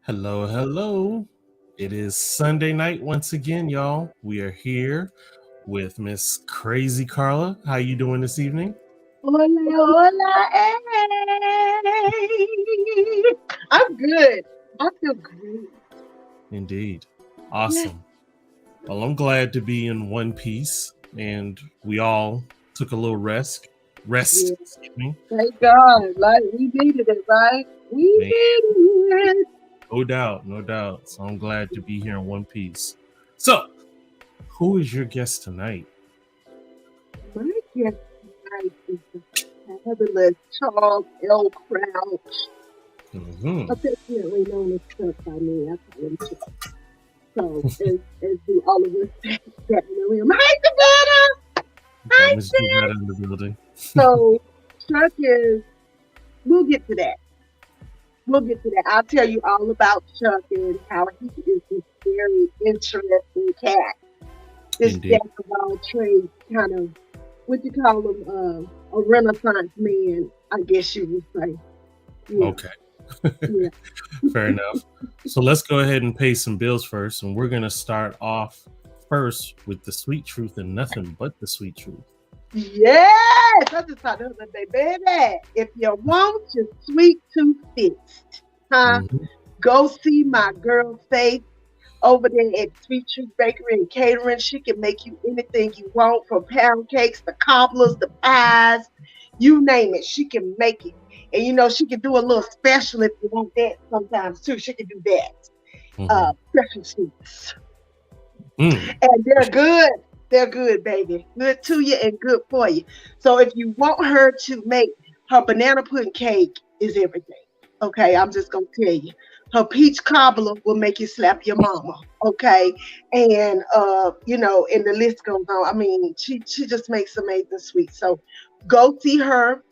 Hello, hello. It is Sunday night once again, y'all. We are here with Miss Crazy Carla. How you doing this evening? Hola, hola, hey. I'm good. I feel great. Indeed. Yeah. Awesome. Well, I'm glad to be in one piece, and we all took a little rest. Yeah. Excuse me. Thank God. Like we needed it, right? We Man, needed it. no doubt, no doubt. So I'm glad to be here in one piece. So, who is your guest tonight? My guest tonight is the fabulous Charles L. Crouch, Mm-hmm. affectionately known as Chuck by me. I call him Chuck. So, as do all of us that know him. Hi, Savannah! Got Hi, Miss Sam! Juvetta in the building. So, Chuck is, we'll get to that. We'll get to that. I'll tell you all about Chuck and how he is this very interesting cat. This Indeed. jack of all trades, kind of what you call him, a Renaissance man, I guess you would say. Yeah, Okay. yeah. Fair enough. So let's go ahead and pay some bills first. And we're going to start off first with the sweet truth and nothing but the sweet truth. Yes, I just thought the other day, baby, if you want your sweet tooth fixed, huh? Mhm. Go see my girl Faith over there at Sweet Tooth Bakery and Catering. She can make you anything you want, from pound cakes, the cobblers, the pies, you name it. She can make it. And she can do a little special if you want that sometimes too. She can do that. Mhm. Special sweets. Mm. And they're good. They're good, baby. Good to you and good for you. So if you want her to make her banana pudding cake is everything. Okay, I'm just gonna tell you. Her peach cobbler will make you slap your mama. Okay. And and the list goes on. I mean, she just makes amazing sweets. So go see her.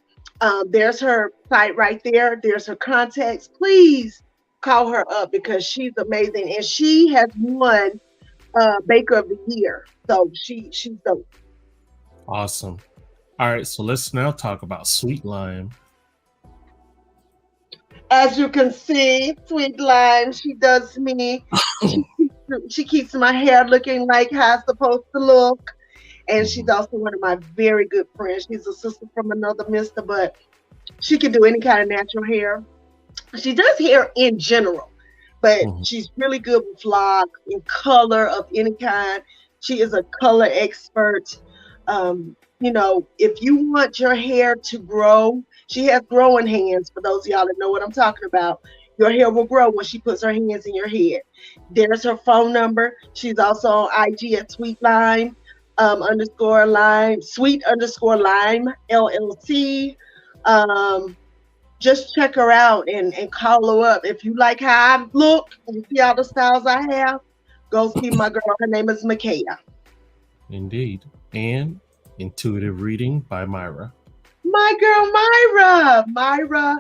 There's her site right there. There's her contacts. Please call her up because she's amazing. And she has won Baker of the Year. So she's dope. Awesome. All right. So let's now talk about sweet lime. As you can see, Sweet Lime, she does me. She keeps my hair looking like how it's supposed to look. And she's Mhm. also one of my very good friends. She's a sister from another mister, but she can do any kind of natural hair. She does hair in general, but Mhm. she's really good with locks in color of any kind. She is a color expert. If you want your hair to grow, she has growing hands. For those of y'all that know what I'm talking about, your hair will grow when she puts her hands in your head. There's her phone number. She's also on IG at Sweet Lime underscore Lime, Sweet underscore Lime LLC. Um, just check her out and call her up. If you like how I look, you see all the styles I have, go see my girl. Her name is Micaiah. Indeed. And intuitive reading by Myra. My girl Myra,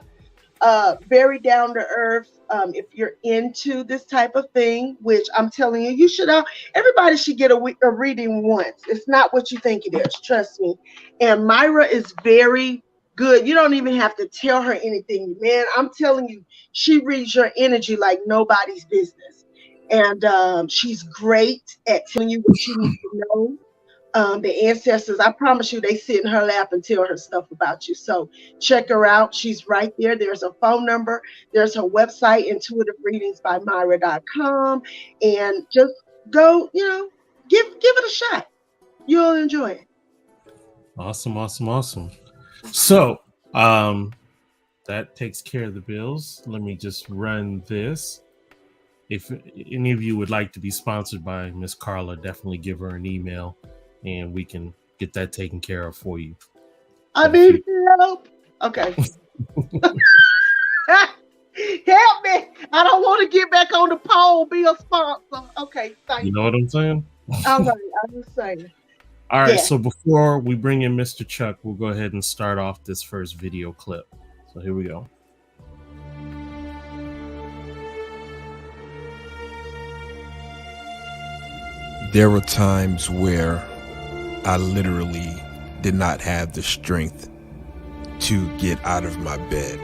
very down to earth. If you're into this type of thing, which I'm telling you, you should. Everybody should get a reading once. It's not what you think it is. Trust me. And Myra is very good. You don't even have to tell her anything, man. I'm telling you, she reads your energy like nobody's business. And she's great at telling you what you need to know. The ancestors, I promise you, they sit in her lap and tell her stuff about you. So check her out. She's right there. There's a phone number. There's her website, intuitivereadingsbymyra.com. And just go, give it a shot. You'll enjoy it. Awesome, awesome, awesome. So, that takes care of the bills. Let me just run this. If any of you would like to be sponsored by Miss Carla, definitely give her an email and we can get that taken care of for you. I But if need you help. Okay. Help me. I don't want to get back on the pole, be a sponsor. Okay, thank you know you. what I'm saying? All right, I'm just saying. All right, Yeah. so before we bring in Mr. Chuck, we'll go ahead and start off this first video clip. So here we go. There were times where I literally did not have the strength to get out of my bed.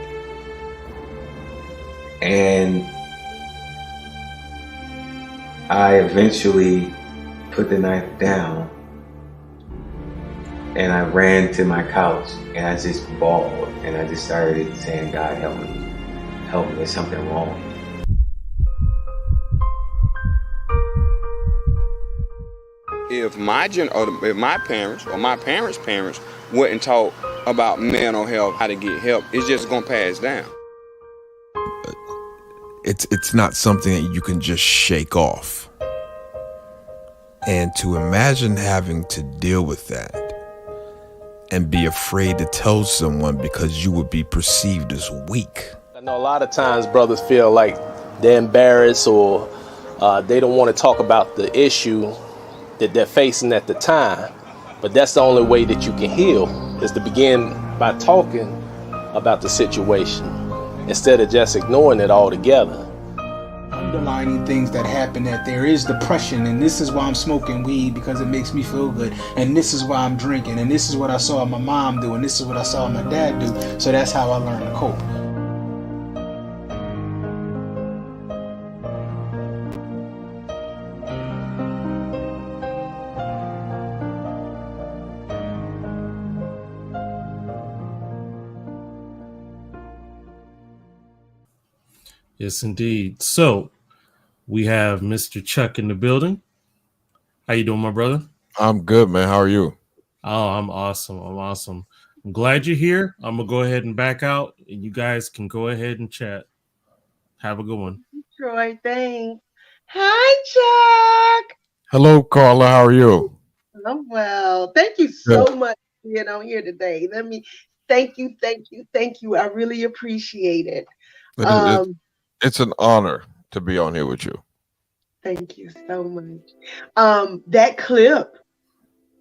And I eventually put the knife down and I ran to my couch and I just bawled and I just started saying, God help me, there's something wrong. If my parents or my parents' parents wouldn't talk about mental health, how to get help, it's just gonna pass down. It's not something that you can just shake off. And to imagine having to deal with that and be afraid to tell someone because you would be perceived as weak. I know a lot of times brothers feel like they're embarrassed or they don't want to talk about the issue that they're facing at the time. But that's the only way that you can heal, is to begin by talking about the situation instead of just ignoring it altogether. Underlining things that happen, that there is depression, and this is why I'm smoking weed because it makes me feel good, and this is why I'm drinking, and this is what I saw my mom do, and this is what I saw my dad do, so that's how I learned to cope. Yes, indeed. So we have Mr. Chuck in the building. How you doing, my brother? I'm good, man. How are you? Oh, I'm awesome. I'm glad you're here. I'm gonna go ahead and back out, and you guys can go ahead and chat. Have a good one. Troy, thanks. Hi, Chuck. Hello, Carla. How are you? I'm well. Thank you so much for being on here today. Let me thank you. I really appreciate it. It's an honor to be on here with you. Thank you so much. That clip.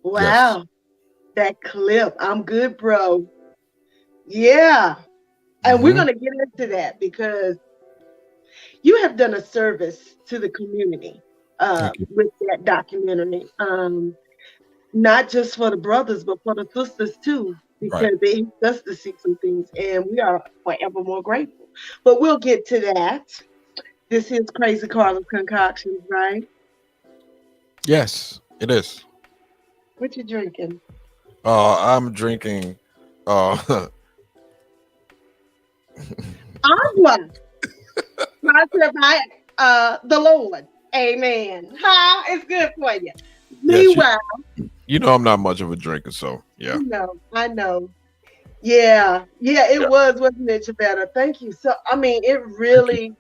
Wow. Yes. That clip. I'm good, bro. Yeah. And we're going to get into that because you have done a service to the community with that documentary. Not just for the brothers, but for the sisters too, because they helped us to see some things, and we are forever more grateful. But we'll get to that. This is Crazy Carla's Concoctions, right? Yes, it is. What you drinking? I'm drinking Agua. Sponsored by the Lord. Amen. It's good for you. Meanwhile, you know I'm not much of a drinker, so yeah. I know. Yeah, it was, wasn't it, Javetta? Thank you. So, I mean, it really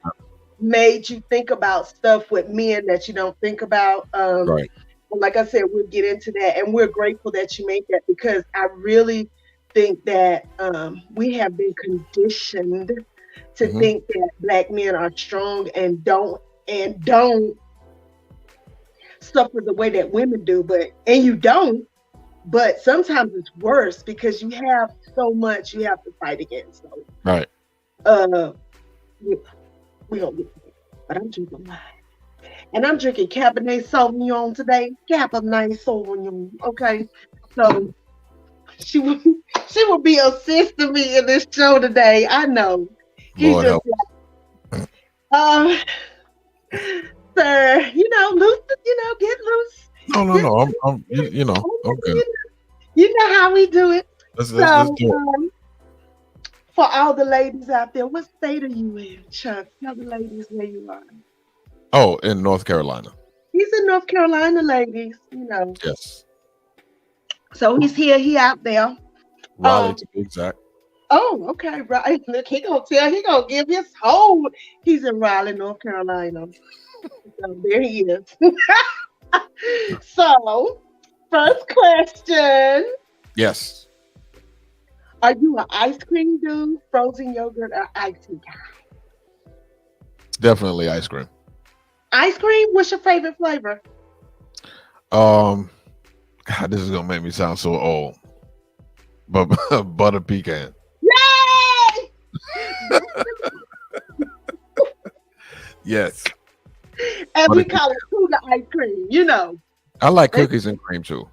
made you think about stuff with men that you don't think about. Right. Like I said, we'll get into that, and we're grateful that you made that, because I really think that we have been conditioned to think that Black men are strong and don't suffer the way that women do, and you don't. But sometimes it's worse because you have so much you have to fight against. So, right. We don't get it, but I'm drinking wine. And I'm drinking Cabernet Sauvignon today. Cabernet Sauvignon. Okay. So she will be assisting me in this show today. I know. Lord help. Sir, loose, get loose. No. I'm good. You know how we do it. Let's do it. For all the ladies out there, what state are you in, Chuck? Tell the ladies where you are. Oh, in North Carolina. He's in North Carolina, ladies. Yes. So he's here, he out there. Raleigh to be exact. Oh, okay, right. Look, he gonna give his whole. He's in Raleigh, North Carolina. So there he is. So, first question. Yes. Are you an ice cream dude, frozen yogurt, or icy guy? Definitely ice cream. Ice cream? What's your favorite flavor? God, this is gonna make me sound so old. But butter pecan. Yay! Yes. And butter we call it Cougar ice cream, I like cookies and cream too.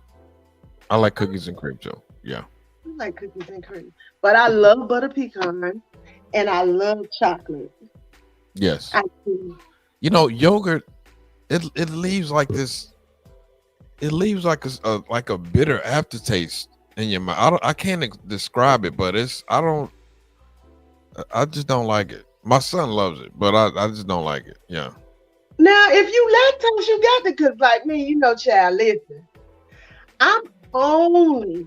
Yeah. I like cookies and cream. But I love butter pecan and I love chocolate. Yes. I do. Yogurt it leaves like this. It leaves like a bitter aftertaste in your mouth. I can't describe it, but I just don't like it. My son loves it, but I just don't like it. Yeah. Now, if you lactose, you got to, because like me, child, listen, I'm only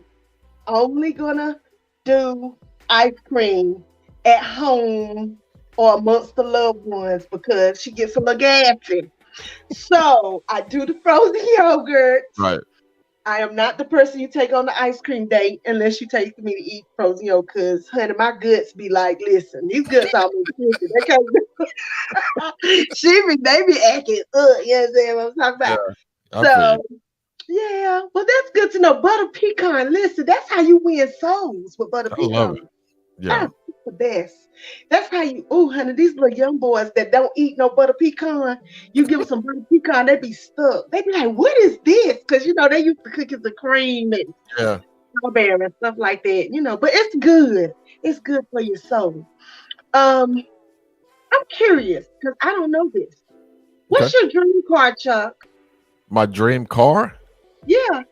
gonna do ice cream at home or amongst the loved ones because she gets a little gassy. So I do the frozen yogurt. Right. I am not the person you take on the ice cream date unless you take me to eat frozen yogurt. Because, honey, my guts be like, listen, these guts almost twisted. They can't. They be acting up. You know what I'm saying? What I'm talking about. Yeah, So, yeah. Well, that's good to know. Butter pecan. Listen, that's how you win souls with butter pecan. I love it. Yeah. That's the best. That's how you, honey, these little young boys that don't eat no butter pecan, you give them some butter pecan, they be stuck. They be like, what is this? Because, they used to cookies and cream and strawberry and stuff like that, but it's good. It's good for your soul. I'm curious because I don't know this. What's your dream car, Chuck? My dream car? Yeah.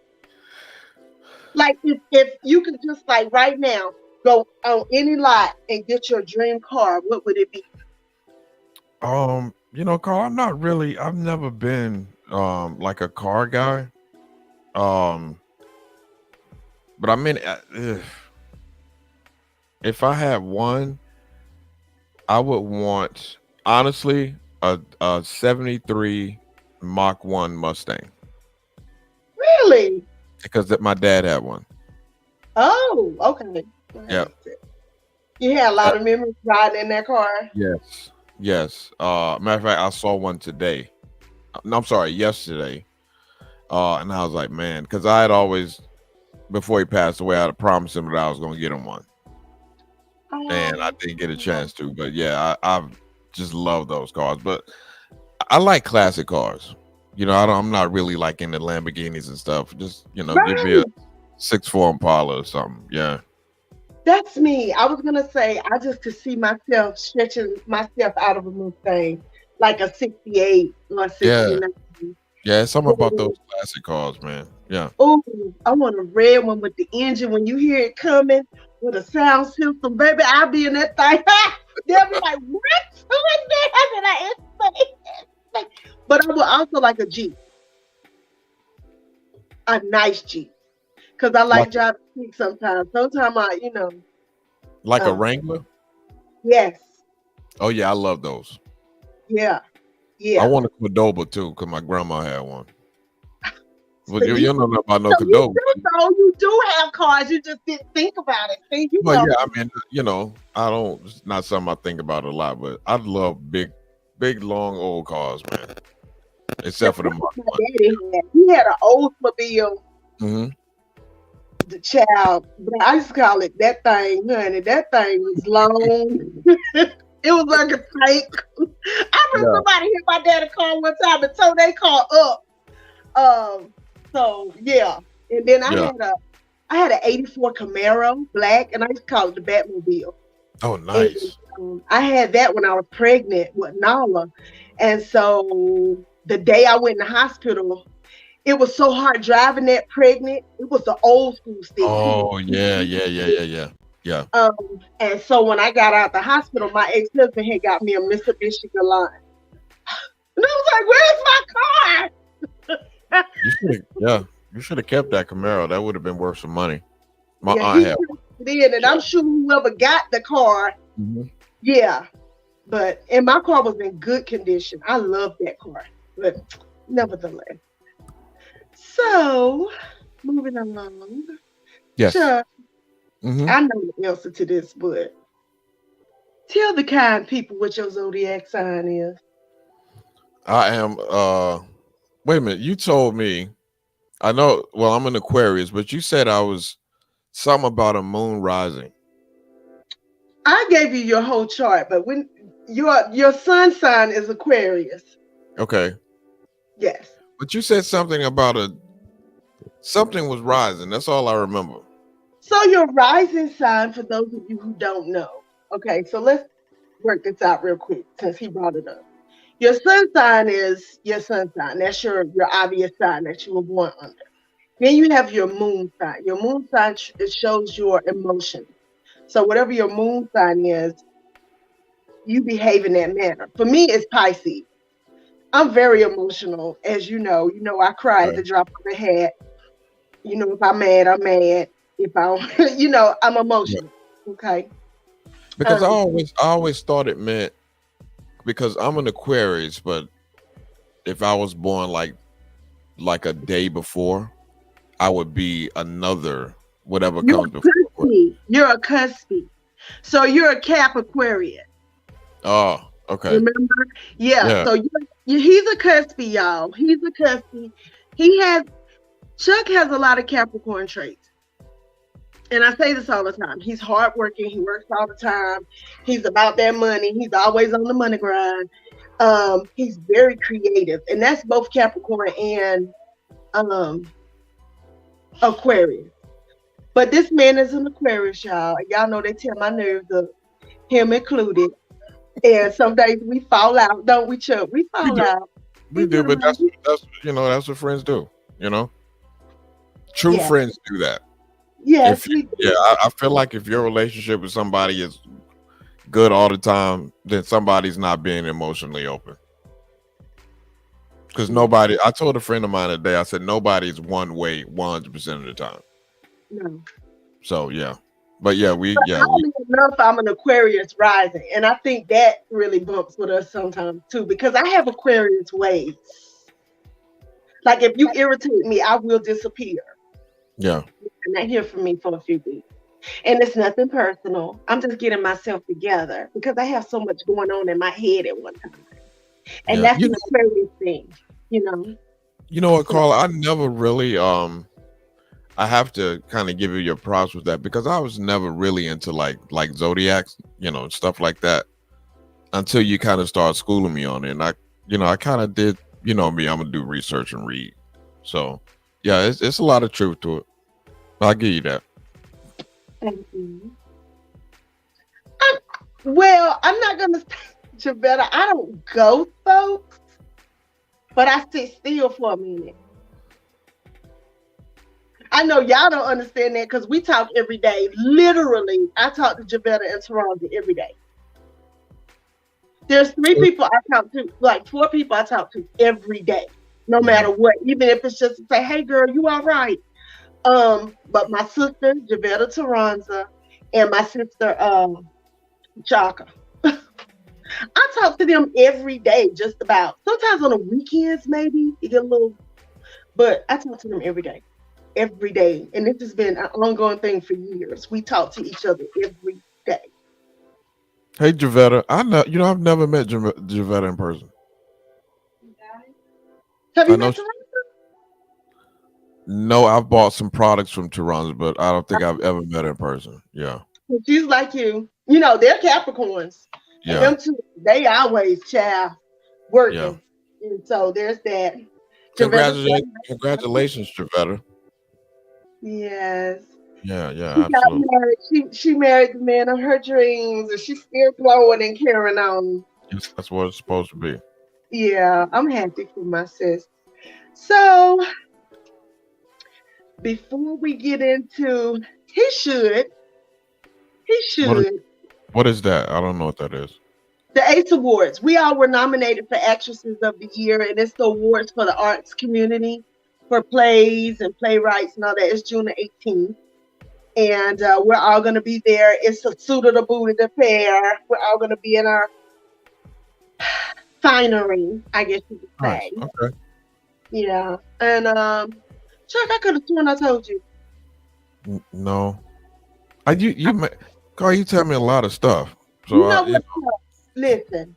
Like if you could just like right now, go on any lot and get your dream car, what would it be? Carl, I've never been like a car guy. But I mean, if I had one, I would want, honestly, a 73 Mach 1 Mustang. Really? Because my dad had one. Oh, okay. Yeah. You had a lot of memories riding in that car? Yes. Matter of fact, I saw one today. No, I'm sorry, yesterday. And I was like, man, because I had always, before he passed away, I had promised him that I was going to get him one. And I didn't get a chance to. But yeah, I just love those cars. But I like classic cars. I'm not really like into Lamborghinis and stuff. Just, give me a 6'4" Impala or something. Yeah. That's me. I was gonna say I just could see myself stretching myself out of a Mustang, like a 68 or 69. Yeah, it's something about those classic cars, man. Yeah. Oh, I want a red one with the engine. When you hear it coming with a sound system, baby, I'll be in that thing. They'll be like, what? Who is that? But I would also like a Jeep. A nice Jeep. Because I like driving Jeep sometimes. Sometimes like a Wrangler? Yes. Oh yeah, I love those. Yeah. I want a Cordoba too, because my grandma had one. But you don't know about no Cordoba. You do have cars, you just didn't think about it. See, yeah, I mean, I don't, it's not something I think about a lot, but I love big, long old cars, man. Except for the Mark. He had an Oldsmobile. Mm-hmm. The child, but I used to call it that thing, honey. That thing was long. It was like a tank. I remember somebody hit my dad's car one time and towed their car up. So yeah, and then I had an '84 Camaro, black, and I used to call it the Batmobile. Oh, nice. And, I had that when I was pregnant with Nala, and so the day I went in the hospital, it was so hard driving that pregnant. It was the old school stick. Oh yeah. And so when I got out the hospital, my ex-husband had got me a Mitsubishi Galant. And I was like, where's my car? You should have kept that Camaro. That would have been worth some money. My aunt had one. And I'm sure whoever got the car, and my car was in good condition. I love that car, but nevertheless. So, moving along. Yes. Chuck, I know the answer to this, but tell the kind people what your zodiac sign is. I am, wait a minute. You told me, I know, well, I'm an Aquarius, but you said I was something about a moon rising. I gave you your whole chart, but when your sun sign is Aquarius. Okay. Yes. But you said something about something was rising. That's all I remember. So your rising sign, for those of you who don't know, okay, so let's work this out real quick since he brought it up. Your sun sign is your sun sign. That's your obvious sign that you were born under. Then you have your moon sign. Your moon sign it shows your emotions. So whatever your moon sign is, you behave in that manner. For me, it's Pisces. I'm very emotional, as you know. You know, I cry at the drop of a hat. You know, if I'm mad, I'm mad. If I'm, you know, I'm emotional. Okay. Because I always thought it meant, because I'm an Aquarius, but if I was born like a day before, I would be another whatever comes before. You're a cuspy. So you're a Cap Aquarius. Oh, okay. Remember? Yeah. So he's a cuspy, y'all. He's a cuspy. Chuck has a lot of Capricorn traits. And I say this all the time. He's hardworking. He works all the time. He's about that money. He's always on the money grind. He's very creative. And that's both Capricorn and Aquarius. But this man is an Aquarius, y'all. Y'all know they tear my nerves up, him included. And some days we fall out, don't we, Chuck? We fall out. We do, but that's what friends do, you know? True friends do that. Yes, I feel like if your relationship with somebody is good all the time, then somebody's not being emotionally open. Because I told a friend of mine today, I said, nobody's one way 100% of the time. No. So, yeah. But oddly enough, I'm an Aquarius rising. And I think that really bumps with us sometimes too, because I have Aquarius ways. Like if you irritate me, I will disappear. Yeah. You're not here for me for a few weeks. And it's nothing personal. I'm just getting myself together because I have so much going on in my head at one time. And that's an Aquarius thing, you know. You know what, Carla? I never really I have to kind of give you your props with that, because I was never really into like zodiacs, you know, stuff like that, until you kind of start schooling me on it. And I kind of did, you know me, I'm gonna do research and read. So yeah, it's a lot of truth to it. I'll give you that. Thank you. I'm not gonna say better. I don't ghost folks, but I sit still for a minute. I know y'all don't understand that because we talk every day. Literally, I talk to Javetta and Toronto every day. There's 3 people I talk to, like 4 people I talk to every day, no matter what. Even if it's just to say, "Hey, girl, you all right?" But my sister Javetta Toronto and my sister Chaka, I talk to them every day, just about. Sometimes on the weekends, maybe you get a little, but I talk to them every day. Every day, and this has been an ongoing thing for years. We talk to each other every day. Hey, Javetta, I've never met Javetta in person. Have you met Toronto? No, I've bought some products from Toronto, but I don't think I've ever met her in person. Yeah, she's like you. You know, they're Capricorns. Yeah, and them two, they always working. Yeah. And so there's that. Congratulations, Javetta. Yes. Yeah, absolutely. She married the man of her dreams, and she's still glowing and carrying on. Yes, that's what it's supposed to be. Yeah, I'm happy for my sis. So, before we get into, he should. What is that? I don't know what that is. The ACE Awards. We all were nominated for Actresses of the Year, and it's the awards for the arts community, for plays and playwrights and all that. It's June the 18th. And we're all going to be there. It's a suit of the booty to pair. We're all going to be in our finery, I guess you could say. Nice. Okay. Yeah. And Chuck, I could have sworn I told you. No. Carl, you tell me a lot of stuff. So you know what? Listen,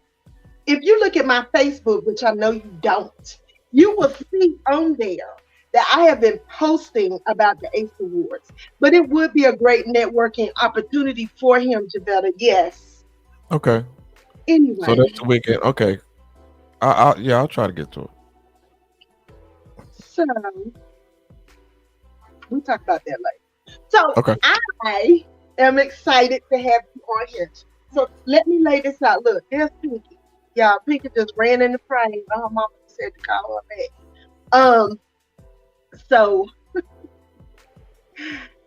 if you look at my Facebook, which I know you don't, you will see on there that I have been posting about the ACE Awards. But it would be a great networking opportunity for him, Javetta. Yes. Okay. Anyway. So that's the weekend. Okay. I'll try to get to it. So we'll talk about that later. So okay. I am excited to have you on here. So let me lay this out. Look, there's Pinky. Yeah, Pinky just ran in the frame. Her mama said to call her back. So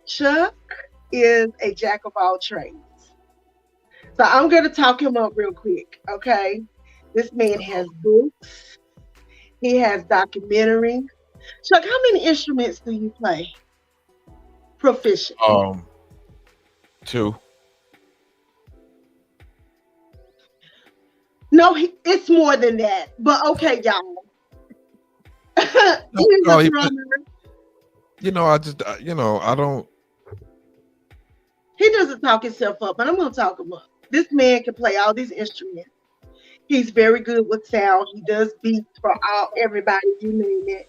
Chuck is a jack of all trades. So I'm gonna talk him up real quick, okay? This man has books. He has documentary. Chuck, how many instruments do you play proficient? 2. No, it's more than that. But okay, y'all. He's a drummer. I just, I don't. He doesn't talk himself up, but I'm gonna talk him up. This man can play all these instruments. He's very good with sound. He does beats for everybody, you name it.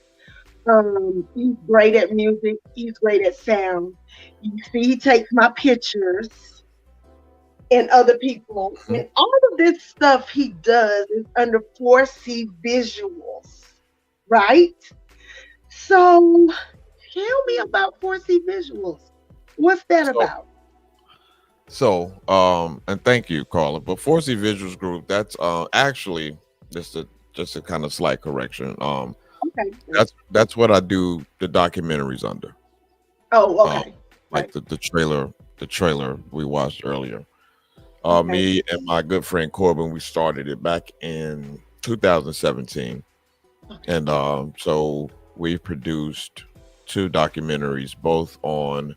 He's great at music. He's great at sound. You see, he takes my pictures and other people, and all of this stuff he does is under 4C visuals, right? So, tell me about 4C visuals. What's that about? So, and thank you, Carla. But 4C Visuals Group, that's actually just a kind of slight correction. Okay. That's what I do the documentaries under. Oh, okay. Like the trailer we watched earlier. Okay. Me and my good friend Corbin, we started it back in 2017, and so we've produced 2 documentaries, both on,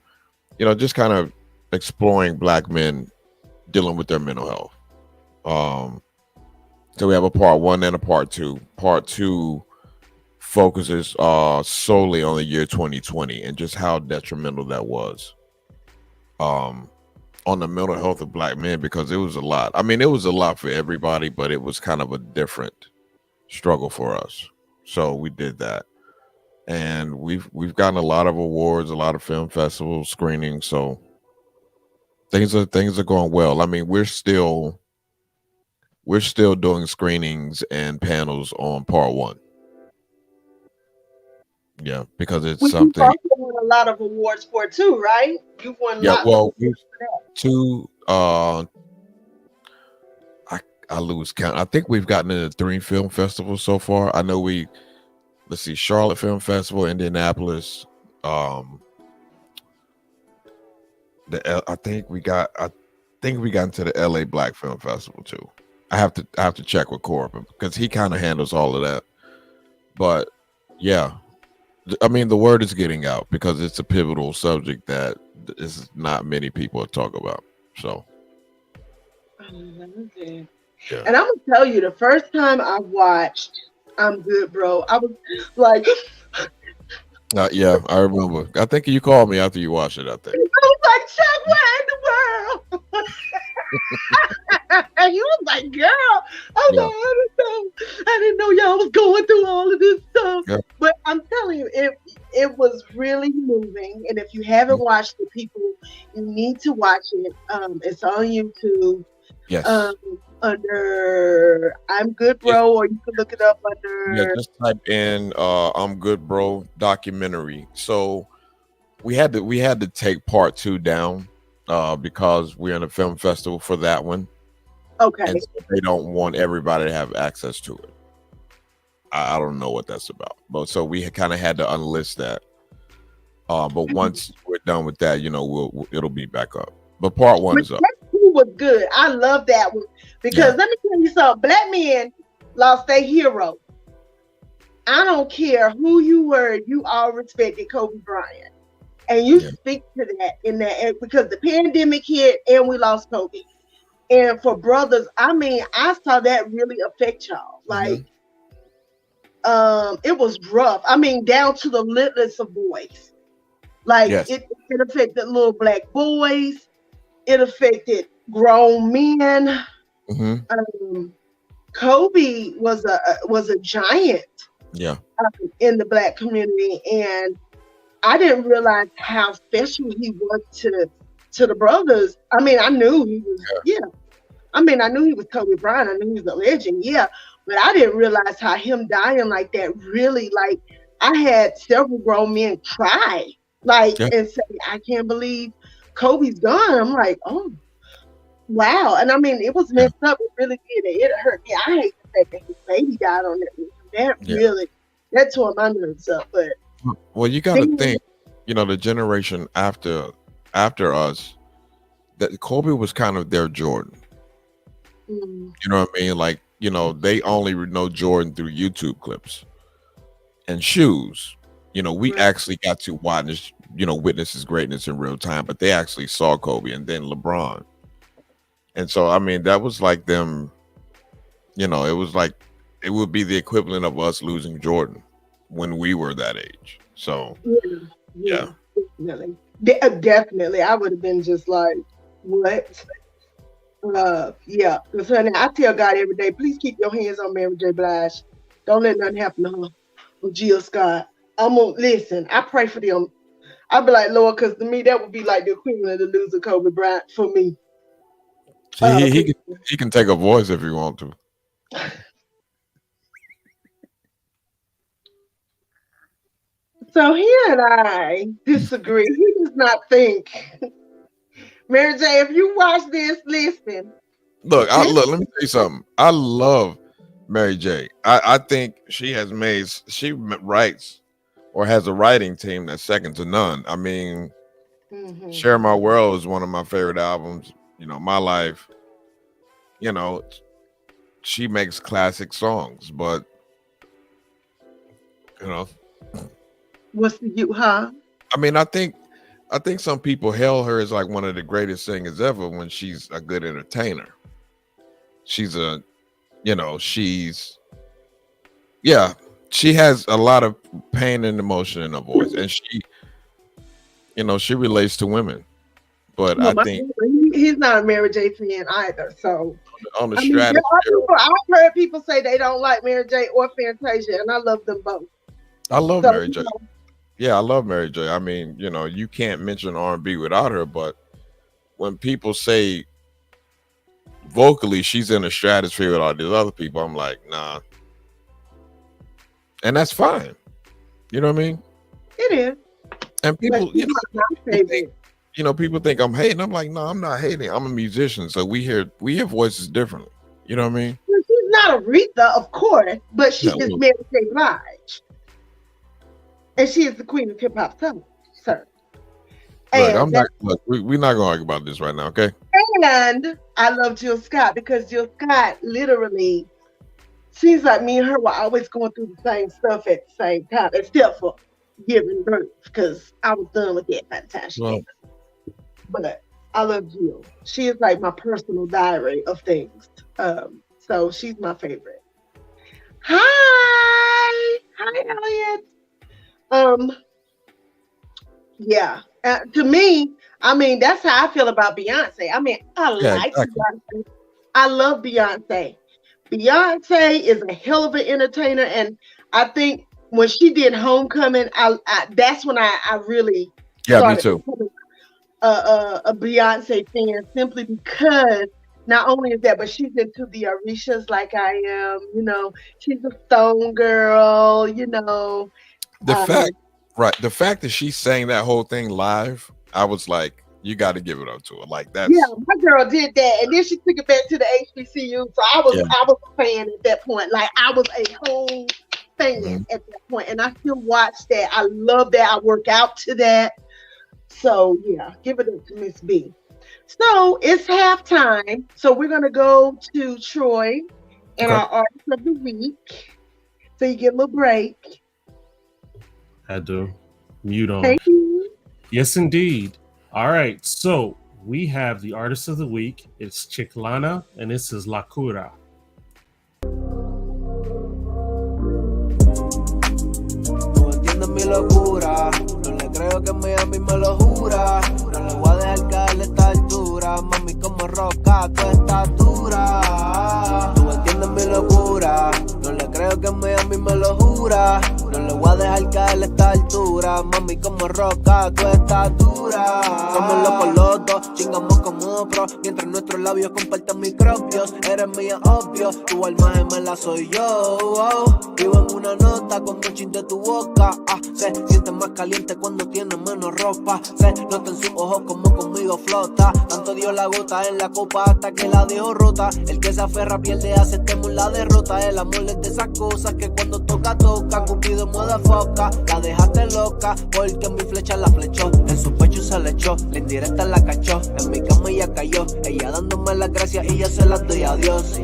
just kind of exploring Black men dealing with their mental health. So we have a part 1 and a part 2. Part 2 focuses solely on the year 2020 and just how detrimental that was on the mental health of Black men, because it was a lot. I mean, it was a lot for everybody, but it was kind of a different struggle for us. So we did that, and we've gotten a lot of awards, a lot of film festival screenings. So things are going well. I mean, we're still doing screenings and panels on part 1. Yeah, because it's something. You also won a lot of awards for it too, right? You won. Yeah, well, 2. I lose count. I think we've gotten into 3 film festivals so far. I know let's see, Charlotte Film Festival, Indianapolis. I think we got into the LA Black Film Festival too. I have to check with Corbin because he kind of handles all of that. But yeah, I mean, the word is getting out because it's a pivotal subject that is not many people talk about. So yeah. And I'm gonna tell you, the first time I watched I'm Good, Bro, I was like, yeah, I remember. I think you called me after you watched it. I think. I was like, Chuck, where in the world? And you was like, girl, I was like, I didn't know y'all was going through all of this stuff. Yeah. But I'm telling you, it was really moving. And if you haven't watched it, people, you need to watch it. It's on YouTube. Yes. Under I'm Good, Bro, or you can look it up under. Yeah, just type in I'm Good, Bro documentary. So we had to take part 2 down because we're in a film festival for that one. Okay. And so they don't want everybody to have access to it. I don't know what that's about, but so we kind of had to unlist that. But once we're done with that, it'll be back up. But part 1 is up. Was good. I love that one because let me tell you something. Black men lost their hero. I don't care who you were, you all respected Kobe Bryant, and you speak to that in that because the pandemic hit and we lost Kobe. And for brothers, I mean, I saw that really affect y'all. Like, it was rough. I mean, down to the littlest of boys. Like, it affected little Black boys. It affected grown men. Kobe was a giant in the Black community, and I didn't realize how special he was to the brothers. I mean, I knew he was I mean, I knew he was Kobe Bryant. I knew he was a legend, but I didn't realize how him dying like that really, like, I had several grown men cry, like, and say, I can't believe Kobe's gone. I'm like, oh, Wow. And I mean, it was messed up. It really did. It hurt me. I hate the fact that his baby died on that. That tore my nerves up. But well, you got to think, the generation after us, that Kobe was kind of their Jordan. You know what I mean? Like, they only know Jordan through YouTube clips and shoes. We actually got to witness his greatness in real time, but they actually saw Kobe and then LeBron. And so, I mean, that was like them, it was like, it would be the equivalent of us losing Jordan when we were that age. So, yeah. Definitely. I would have been just like, what? Because honey, I tell God every day, please keep your hands on Mary J. Blige. Don't let nothing happen to her. Or Jill Scott. I'm gonna listen. I pray for them. I'd be like, Lord, because to me that would be like the equivalent of losing Kobe Bryant for me. He can take a voice if you want to. So he and I disagree. He does not think. Mary J, if you watch this, listen. Look, let me tell you something. I love Mary J. I think she writes or has a writing team that's second to none. I mean, Share My World is one of my favorite albums. My Life. She makes classic songs, but what's the you, huh? I mean, I think some people hail her as like one of the greatest singers ever when she's a good entertainer. She's she has a lot of pain and emotion in her voice, and she relates to women. But I think he's not a Mary J fan either. So on the strategy, I've heard people say they don't like Mary J or Fantasia, and I love them both. I love Mary J. Yeah, I love Mary J. I mean, you can't mention R&B without her, but when people say vocally she's in a stratosphere with all these other people, I'm like, nah. And that's fine. You know what I mean? It is. And people, people think I'm hating. I'm like, no, I'm not hating. I'm a musician, so we hear voices differently. You know what I mean? She's not Aretha, of course, but she is Mary J. Blige. And she is the queen of hip hop, sir. Look, we're not gonna argue about this right now, okay? And I love Jill Scott because Jill Scott literally seems like me and her were always going through the same stuff at the same time, except for giving birth, because I was done with that by the time she came. But I love Jill. She is like my personal diary of things. So she's my favorite. Hi, Elliot. To me, I mean, that's how I feel about Beyonce. I mean, Beyonce. I love Beyonce. Beyonce is a hell of an entertainer, and I think when she did Homecoming, that's when I really me too. A Beyonce fan, simply because not only is that, but she's into the Orishas like I am. She's a stone girl. The fact that she sang that whole thing live, I was like, you got to give it up to her. Like that. Yeah, my girl did that, and then she took it back to the HBCU. So I was a fan at that point. Like I was a whole fan at that point, and I still watch that. I love that. I work out to that. So yeah, give it up to Miss B. So it's halftime. So we're gonna go to Troy and our artist of the week. So you get a little break. Had to mute on. Thank you. Yes, indeed. All right. So we have the artist of the week. It's Chiclana, and this is La Cura. Tú entiendes mi locura. No le creo que a mí me lo jura. No le voy a dejar caer esta altura. Mami, como roca, tu estatura. Tú entiendes mi locura. No le creo que a mí me lo jura. No le voy voy a dejar caer a esta altura. Mami, como roca, tú estás dura. Somos locos los dos, chingamos como pro. Mientras nuestros labios comparten microbios. Eres mía, obvio, tu alma gemela soy yo. Vivo en una nota con un chin de tu boca. Se siente más caliente cuando tiene menos ropa. Se nota en sus ojos como conmigo flota. Tanto dio la gota en la copa hasta que la dejó rota. El que se aferra pierde, aceptemos la derrota. El amor es de esas cosas que cuando toca, Cupido mueve foca. La dejaste loca porque en mi flecha la flechó. En su pecho se le echó, la indirecta la cachó. En mi cama ella cayó, ella dándome las gracias y yo se las doy a Dios.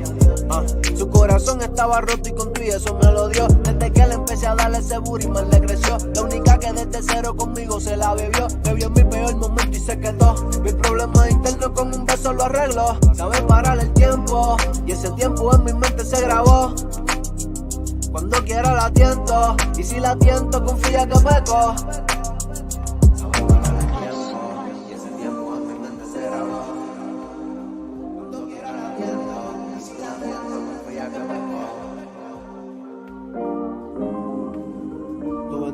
Su corazón estaba roto y con tu y eso me lo dio. Desde que le empecé a darle ese booty más le creció. La única que desde cero conmigo se la bebió. Bebió en mi peor momento y se quedó. Mi problema interno con un beso lo arreglo. Sabe parar el tiempo y ese tiempo en mi mente se grabó. Cuando quiera la tiento y si la tiento confía que peco.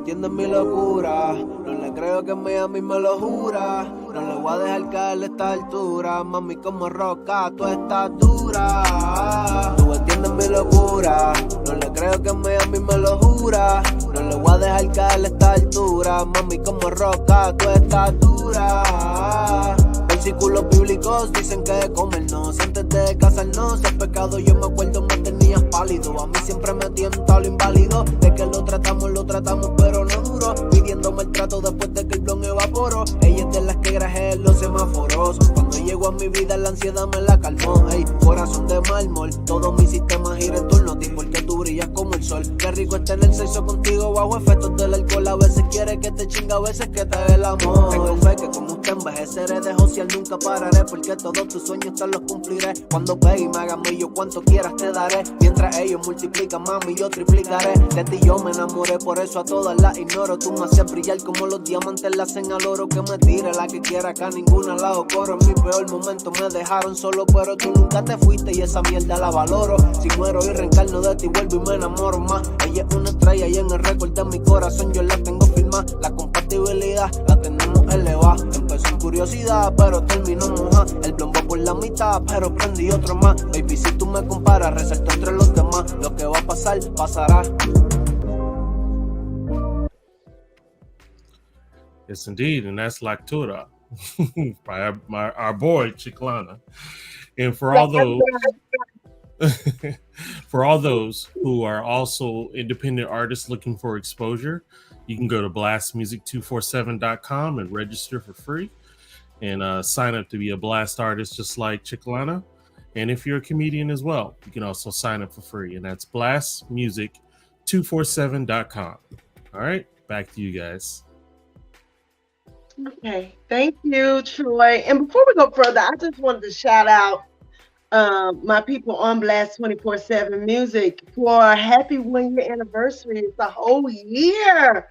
Entiendes mi locura, no le creo que a mí me lo jura. No le voy a dejar caer a esta altura. Mami, como roca, tú estás dura. Tú entiendes mi locura, no le creo que a mí me lo jura. No le voy a dejar caer a esta altura. Mami, como roca, tú estás dura. Versículos bíblicos dicen que comernos antes de casarnos es pecado. Yo me acuerdo me tenías pálido. A mí siempre me tienta lo inválido. De que lo tratamos, pero no duró. Pidiéndome el trato después de que el blon evaporó. Ella es de las que grajé en los semáforos. Cuando llegó a mi vida la ansiedad me la calmó. Ey, corazón de mármol, todo mi sistema gira en torno a ti porque tú brillas como el sol. Qué rico es tener sexo contigo bajo efectos del alcohol. A veces quiere que te chinga, a veces que te dé el amor. Tengo fe que como usted envejeceré de social nunca pararé. Porque todos tus sueños te los cumpliré. Cuando pegue y me haga yo cuanto quieras te daré. Mientras ellos multiplican, mami, yo triplicaré. De ti yo me enamoré, por eso a todas las ignoro. Tú me haces brillar como los diamantes le hacen al oro. Que me tire la que quiera, acá ninguna la ocoro. En mi peor momento me dejaron solo, pero tú nunca te fuiste y esa mierda la valoro. Si muero y reencarno de ti vuelvo y me enamoro más. Ella es una estrella y en el récord de mi corazón yo la tengo firmada. La compatibilidad la tenemos elevada. Empezó en curiosidad, pero terminó moja. El plombo por la mitad, pero prendí otro más. Baby, si tú me comparas, resalto entre los demás. Lo que va a pasar, pasará. Yes, indeed, and that's Lactura by our boy Chiclana. And for all those who are also independent artists looking for exposure, you can go to blastmusic247.com and register for free and sign up to be a blast artist just like Chiclana. And if you're a comedian as well, you can also sign up for free, and that's blastmusic247.com. All right, back to you guys. Okay, thank you, Troy. And before we go further, I just wanted to shout out my people on Blast 24/7 Music for a happy 1-year anniversary. It's a whole year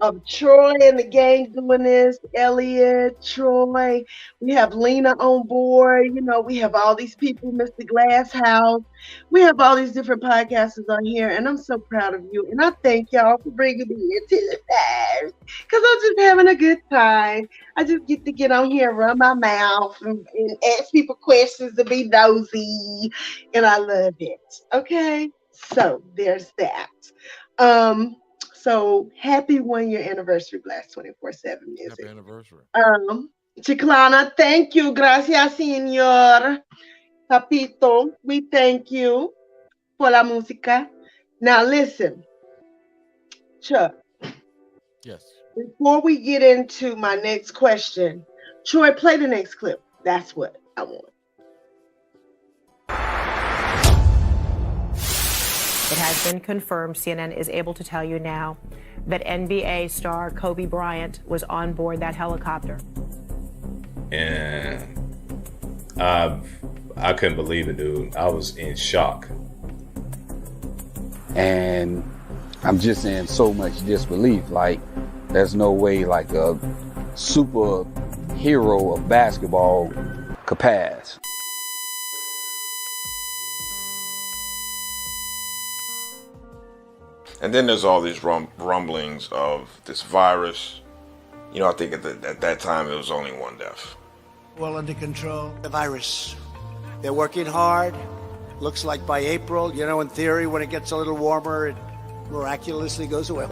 of Troy and the gang doing this. Elliot, Troy, we have Lena on board. You know, we have all these people, Mr. Glasshouse. We have all these different podcasters on here, and I'm so proud of you. And I thank y'all for bringing me into the past because I'm just having a good time. I just get to get on here and run my mouth and ask people questions to be nosy, and I love it. Okay, so there's that. So happy 1-year anniversary, Blast 24/7 Music. Happy anniversary. Chiclana, thank you. Gracias, señor. Papito, we thank you for la música. Now listen, Chuck. Yes. Before we get into my next question, Troy, play the next clip. That's what I want. It has been confirmed, CNN is able to tell you now, that NBA star Kobe Bryant was on board that helicopter. And I couldn't believe it, dude. I was in shock. And I'm just in so much disbelief. Like, there's no way like a superhero of basketball could pass. And then there's all these rumblings of this virus. You know, I think at that time it was only one death. Well under control. The virus. They're working hard. Looks like by April, you know, in theory, when it gets a little warmer, it miraculously goes away.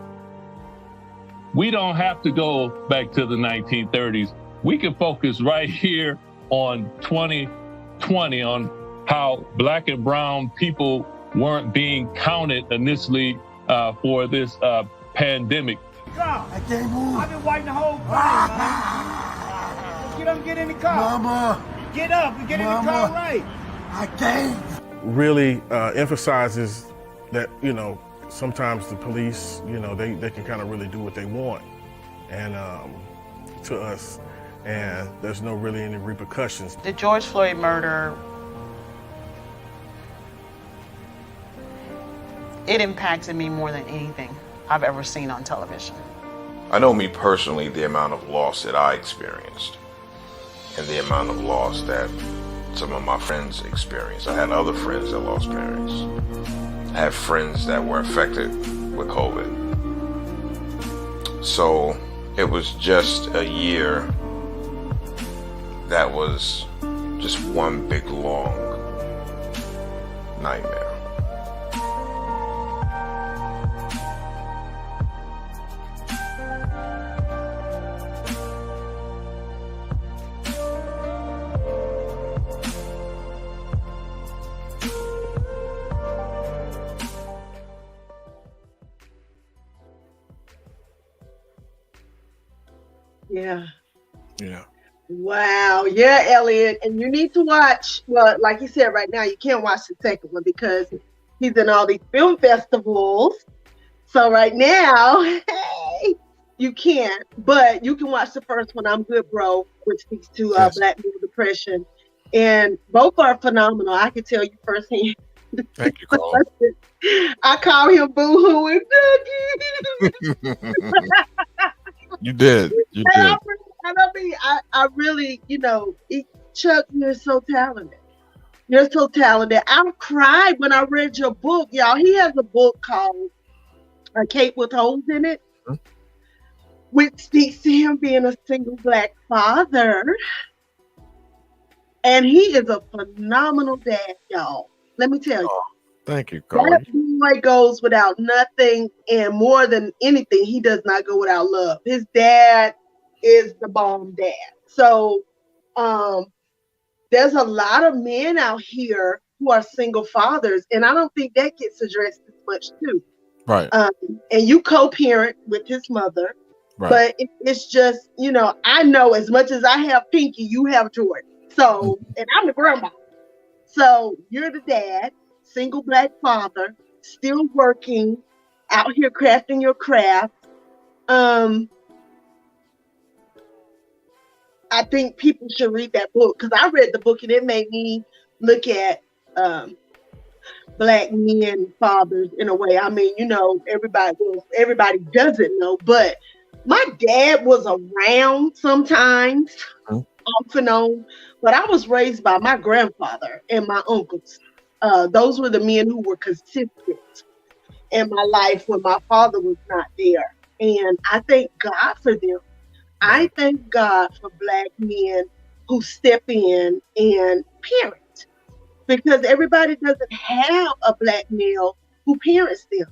We don't have to go back to the 1930s. We can focus right here on 2020, on how black and brown people weren't being counted initially for this pandemic. I can't move. I've been waiting the whole time, man. Get up and get in the car. Mama. Get up and get in the car right. I can't. Really emphasizes that, you know, sometimes the police, you know, they can kind of really do what they want and to us, and there's no really any repercussions. The George Floyd murder, it impacted me more than anything I've ever seen on television. I know me personally, the amount of loss that I experienced and the amount of loss that some of my friends experienced. I had other friends that lost parents. I had friends that were affected with COVID. So it was just a year that was just one big long nightmare. Yeah. Wow. Yeah, Elliot. And you need to watch, well, like you said, right now, you can't watch the second one because he's in all these film festivals. So right now, hey, you can't. But you can watch the first one, I'm Good Bro, which speaks to black male depression. And both are phenomenal. I can tell you firsthand. Thank you, Carla. I call him Boo-hoo and Dougie. You did. You did. I really, you know, Chuck, you're so talented. You're so talented. I cried when I read your book, y'all. He has a book called A Cape with Holes in It, which speaks to him being a single black father. And he is a phenomenal dad, y'all. Let me tell you. Oh, thank you, Carla. That boy goes without nothing, and more than anything, he does not go without love. His dad is the bomb dad. So there's a lot of men out here who are single fathers, and I don't think that gets addressed as much too. Right. And you co-parent with his mother, right. But it's just, you know, I know as much as I have Pinky, you have Jordan. So, and I'm the grandma. So you're the dad, single black father, still working, out here crafting your craft. I think people should read that book because I read the book and it made me look at black men fathers in a way. I mean, you know, everybody doesn't know, but my dad was around sometimes, off and on, but I was raised by my grandfather and my uncles. Those were the men who were consistent in my life when my father was not there. And I thank God for them. I thank God for black men who step in and parent, because everybody doesn't have a black male who parents them.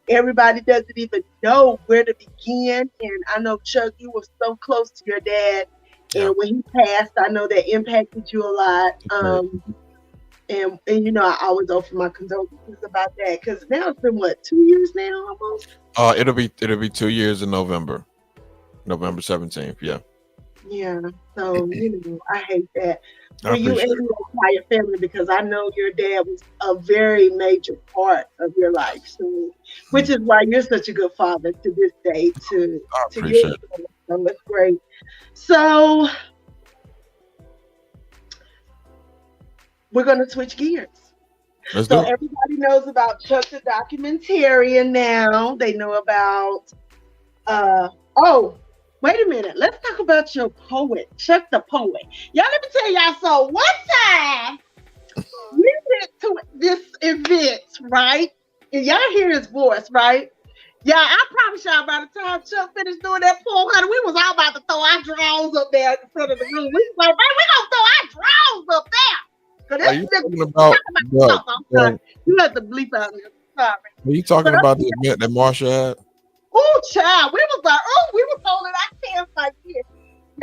Everybody doesn't even know where to begin. And I know, Chuck, you were so close to your dad. Yeah. And when he passed, I know that impacted you a lot. And you know, I always offer my condolences about that, because now it's been, what, 2 years now almost? It'll be 2 years in November 17th. Yeah. Yeah. So, you know, I hate that for you and your entire family, because I know your dad was a very major part of your life. So, which is why you're such a good father to this day to your family. So that's great. So we're going to switch gears. So everybody knows about Chuck the documentarian now. They know about, wait a minute. Let's talk about your poet, Chuck the poet. Y'all, let me tell y'all. So one time we went to this event, right? y'all hear his voice, right? Yeah, I promise y'all by the time Chuck finished doing that pool, honey, we was all about to throw our drawers up there in front of the room. We was like, man, we gonna throw our drawers up there. Are you talking about you have to bleep out of it. Sorry. Are you talking about the event that Marsha had? Oh, child, we was like, we was holding our hands like this.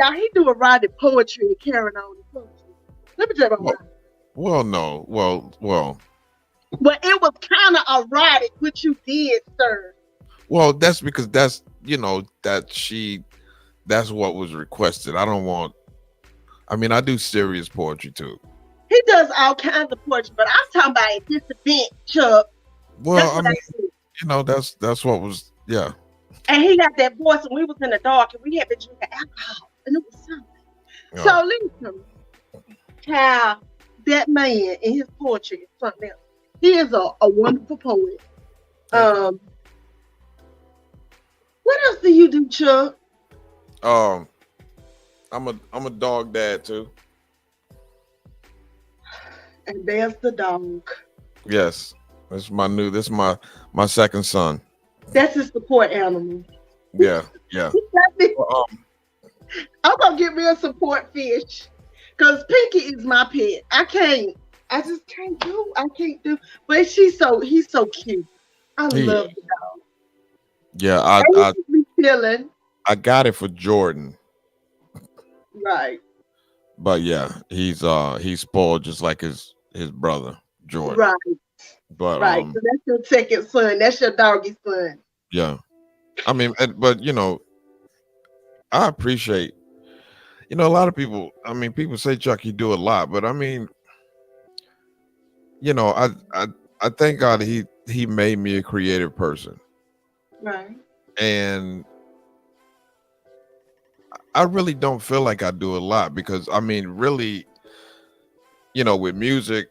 Y'all, he do erotic poetry and carrying on the poetry. Let me tell you about Well, no. Well. But it was kind of erotic what you did, sir. Well, that's because that's what was requested. I do serious poetry too. He does all kinds of poetry, but I'm talking about at this event, Chuck. Well, that's what was, yeah. And he got that voice, and we was in the dark, and we had been drinking alcohol, and it was something. Yeah. So listen, how that man in his poetry is something else. He is a wonderful poet. What else do you do, Chuck? I'm a dog dad too. And there's the dog. Yes, this is my second son. That's his support animal. Yeah. I'm gonna get me a support fish, cause Pinky is my pet. I just can't do. But he's so cute. I love the dog. Yeah, I got it for Jordan. Right. But yeah, he's spoiled just like his brother Jordan. Right. But right. So that's your second son. That's your doggy son. Yeah. I mean, but I appreciate. A lot of people. I mean, people say, Chuck, you do a lot, but I mean, I thank God he made me a creative person. Right. And I really don't feel like I do a lot because I mean, really, with music,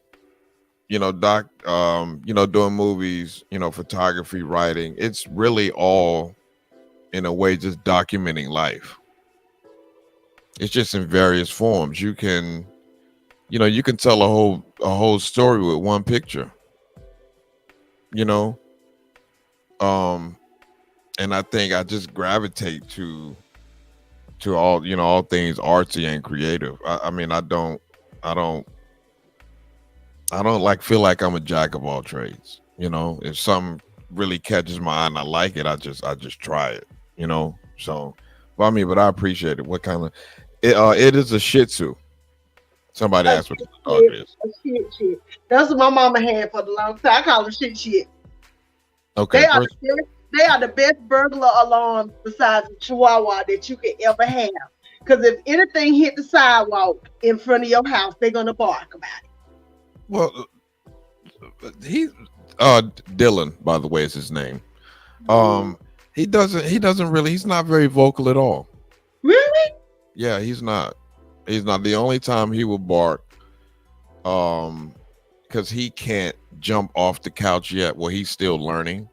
doing movies, photography, writing, it's really all in a way just documenting life. It's just in various forms. You can tell a whole story with one picture. And I think I just gravitate to all things artsy and creative. I don't feel like I'm a jack of all trades. If something really catches my eye and I like it, I just try it. So, but I appreciate it. What kind of it is a Shih Tzu. Somebody asked what the dog is. A shit. That's what my mama had for the long time. I call them shit. Okay. They are the best burglar alarms besides the Chihuahua that you could ever have. Because if anything hit the sidewalk in front of your house, they're gonna bark about it. Well, he's Dylan, by the way, is his name. He doesn't really. He's not very vocal at all. Really? Yeah, he's not. He's not. The only time he will bark, because he can't jump off the couch yet. Well, he's still learning.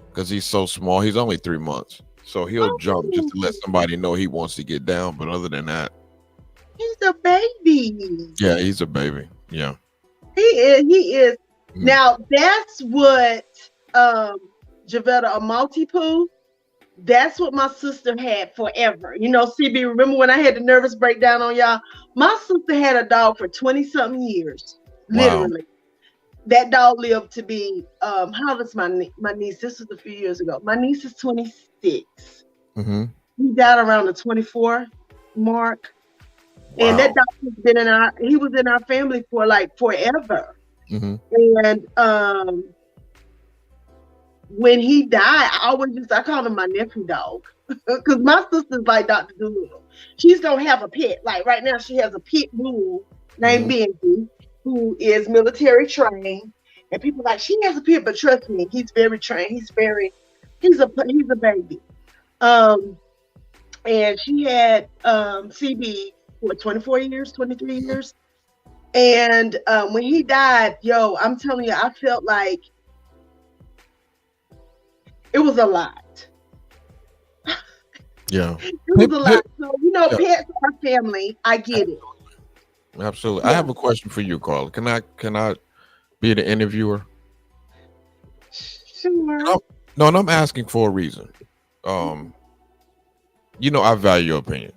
Because he's so small, he's only 3 months, so he'll jump just to let somebody know he wants to get down. But other than that, he's a baby. Yeah, he's a baby. Yeah, he is. Mm-hmm. Now that's what Javetta, a Maltipoo. That's what my sister had forever. CB, remember when I had the nervous breakdown on y'all? My sister had a dog for 20-something years, literally. Wow. That dog lived to be, how old is my niece? This was a few years ago. My niece is 26. Mm-hmm. He died around the 24 mark. Wow. And that dog has been he was in our family for like forever. Mm-hmm. And when he died, I called him my nephew dog. Because my sister's like Dr. Doolittle. She's going to have a pet. Like right now, she has a pit bull named Benji, who is military trained, and people like, she has a pet, but trust me, he's very trained. He's a baby. And she had CB for 23 years. And when he died, I'm telling you, I felt like it was a lot. Yeah. It was a lot. So, pets are family. I get it. Absolutely. Yeah. I have a question for you, Carla. Can I be the interviewer? Sure. No, and I'm asking for a reason. You know, I value your opinion.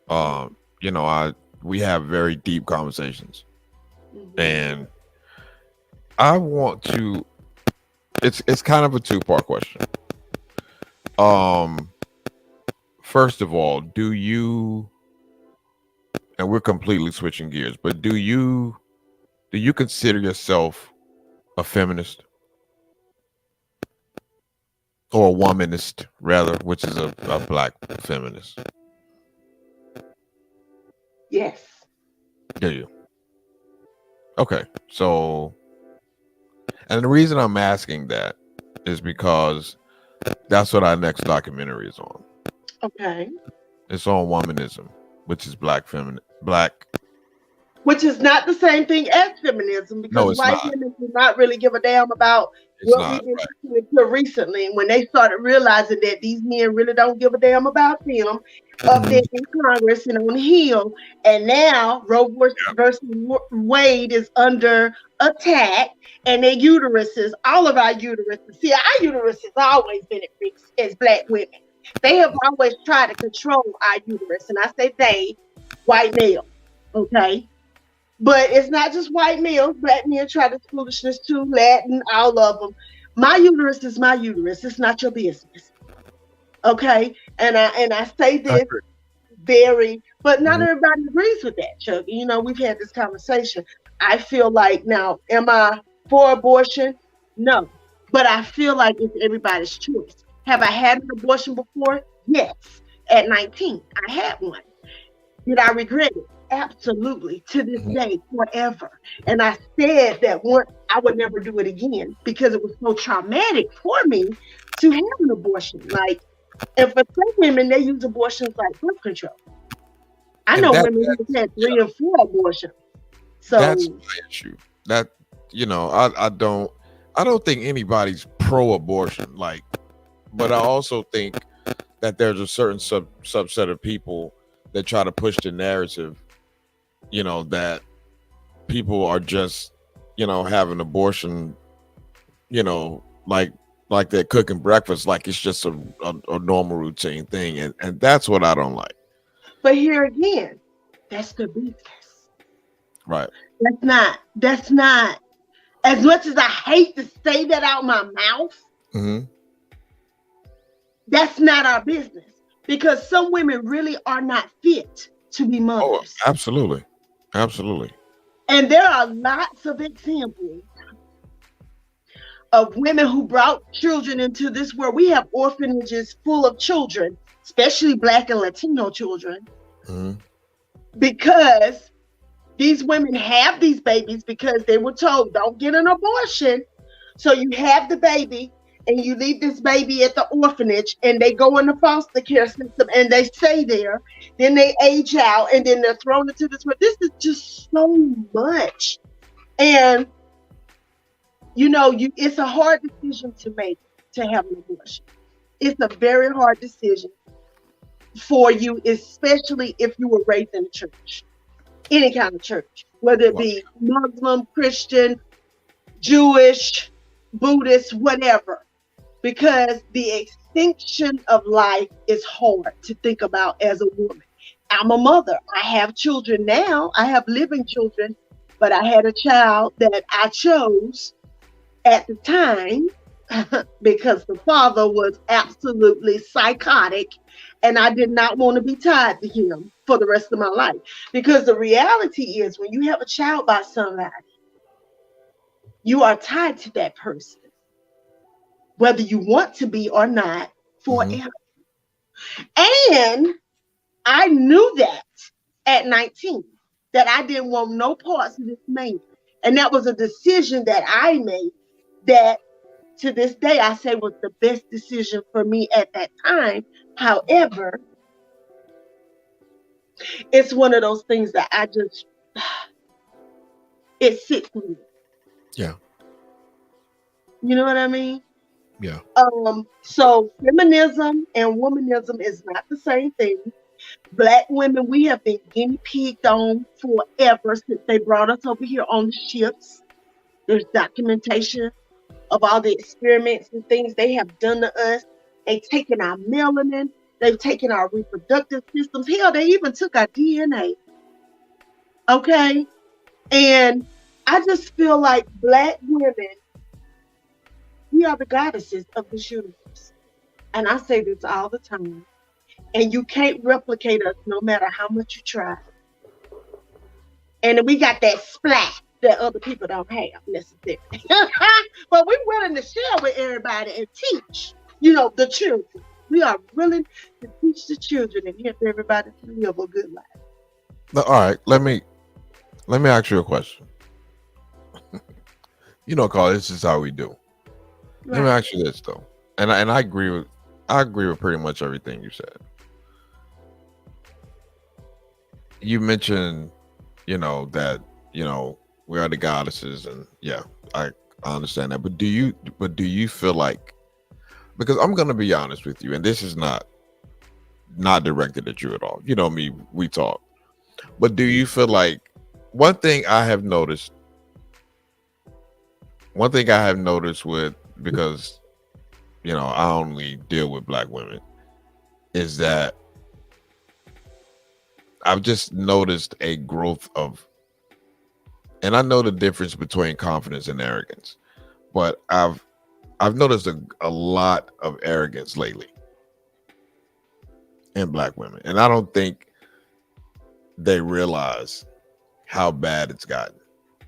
You know, we have very deep conversations, and I want to. It's kind of a two-part question. First of all, do you? And we're completely switching gears, but do you consider yourself a feminist or a womanist, rather, which is a black feminist? Yes. Do you? Okay, so, and the reason I'm asking that is because that's what our next documentary is on. Okay. It's on womanism, which is black. Which is not the same thing as feminism, because No, it's white not. women do not really give a damn about It's what not, we've been listening to recently. When they started realizing that these men really don't give a damn about them up there in Congress and on the Hill, and now Roe versus Wade is under attack, and their uteruses, all of our uteruses. See, our uterus has always been at risk as black women. They have always tried to control our uterus, and I say they, white male, okay? But it's not just white males. Black men try this foolishness too, Latin, all of them. My uterus is my uterus. It's not your business, okay? And I say this but not everybody agrees with that, Chuck. You know, we've had this conversation. I feel like, now, am I for abortion? No. But I feel like it's everybody's choice. Have I had an abortion before? Yes. At 19, I had one. Did I regret it? Absolutely. To this day, forever. And I said that once I would never do it again because it was so traumatic for me to have an abortion. Like, and for some women, they use abortions like birth control. I know women who've had 3 or 4 abortions. So that's my issue. That, you know, I don't think anybody's pro-abortion, like, but I also think that there's a certain subset of people that try to push the narrative, you know, that people are just, you know, having abortion, you know, like they're cooking breakfast, like it's just a normal routine thing, and that's what I don't like. But here again, that's the business. Right. That's not, as much as I hate to say that out my mouth, that's not our business, because some women really are not fit to be mothers. Oh, absolutely. Absolutely. And there are lots of examples of women who brought children into this world. We have orphanages full of children, especially Black and Latino children, because these women have these babies because they were told, don't get an abortion. So you have the baby and you leave this baby at the orphanage, and they go in the foster care system and they stay there. Then they age out and then they're thrown into this world. This is just so much. And, you know, it's a hard decision to make, to have an abortion. It's a very hard decision for you, especially if you were raised in a church, any kind of church, whether it be Muslim, Christian, Jewish, Buddhist, whatever, because the extinction of life is hard to think about as a woman. I'm a mother. I have children now. I have living children, but I had a child that I chose at the time because the father was absolutely psychotic, and I did not want to be tied to him for the rest of my life. Because the reality is, when you have a child by somebody, you are tied to that person, whether you want to be or not, forever. And I knew that at 19, that I didn't want no parts of this man. And that was a decision that I made that to this day I say was the best decision for me at that time. However, it's one of those things that I just, it sits with me. Yeah. You know what I mean? Yeah. So feminism and womanism is not the same thing. Black women, we have been guinea pigged on forever since they brought us over here on the ships. There's documentation of all the experiments and things they have done to us. They've taken our melanin. They've taken our reproductive systems. Hell, they even took our DNA. Okay? And I just feel like Black women, we are the goddesses of this universe. And I say this all the time. And you can't replicate us no matter how much you try. And we got that splash that other people don't have necessarily. But we're willing to share with everybody and teach, the children. We are willing to teach the children and help everybody to live a good life. All right, let me ask you a question. Carl, this is how we do. Right. Let me ask you this though, and I agree with pretty much everything you said. You mentioned, that we are the goddesses, and yeah, I understand that. But do you feel like, because I'm gonna be honest with you, and this is not directed at you at all. You know me, we talk. But do you feel like one thing I have noticed with, because I only deal with Black women, is that I've just noticed a growth of, and I know the difference between confidence and arrogance, but I've noticed a lot of arrogance lately in Black women, and I don't think they realize how bad it's gotten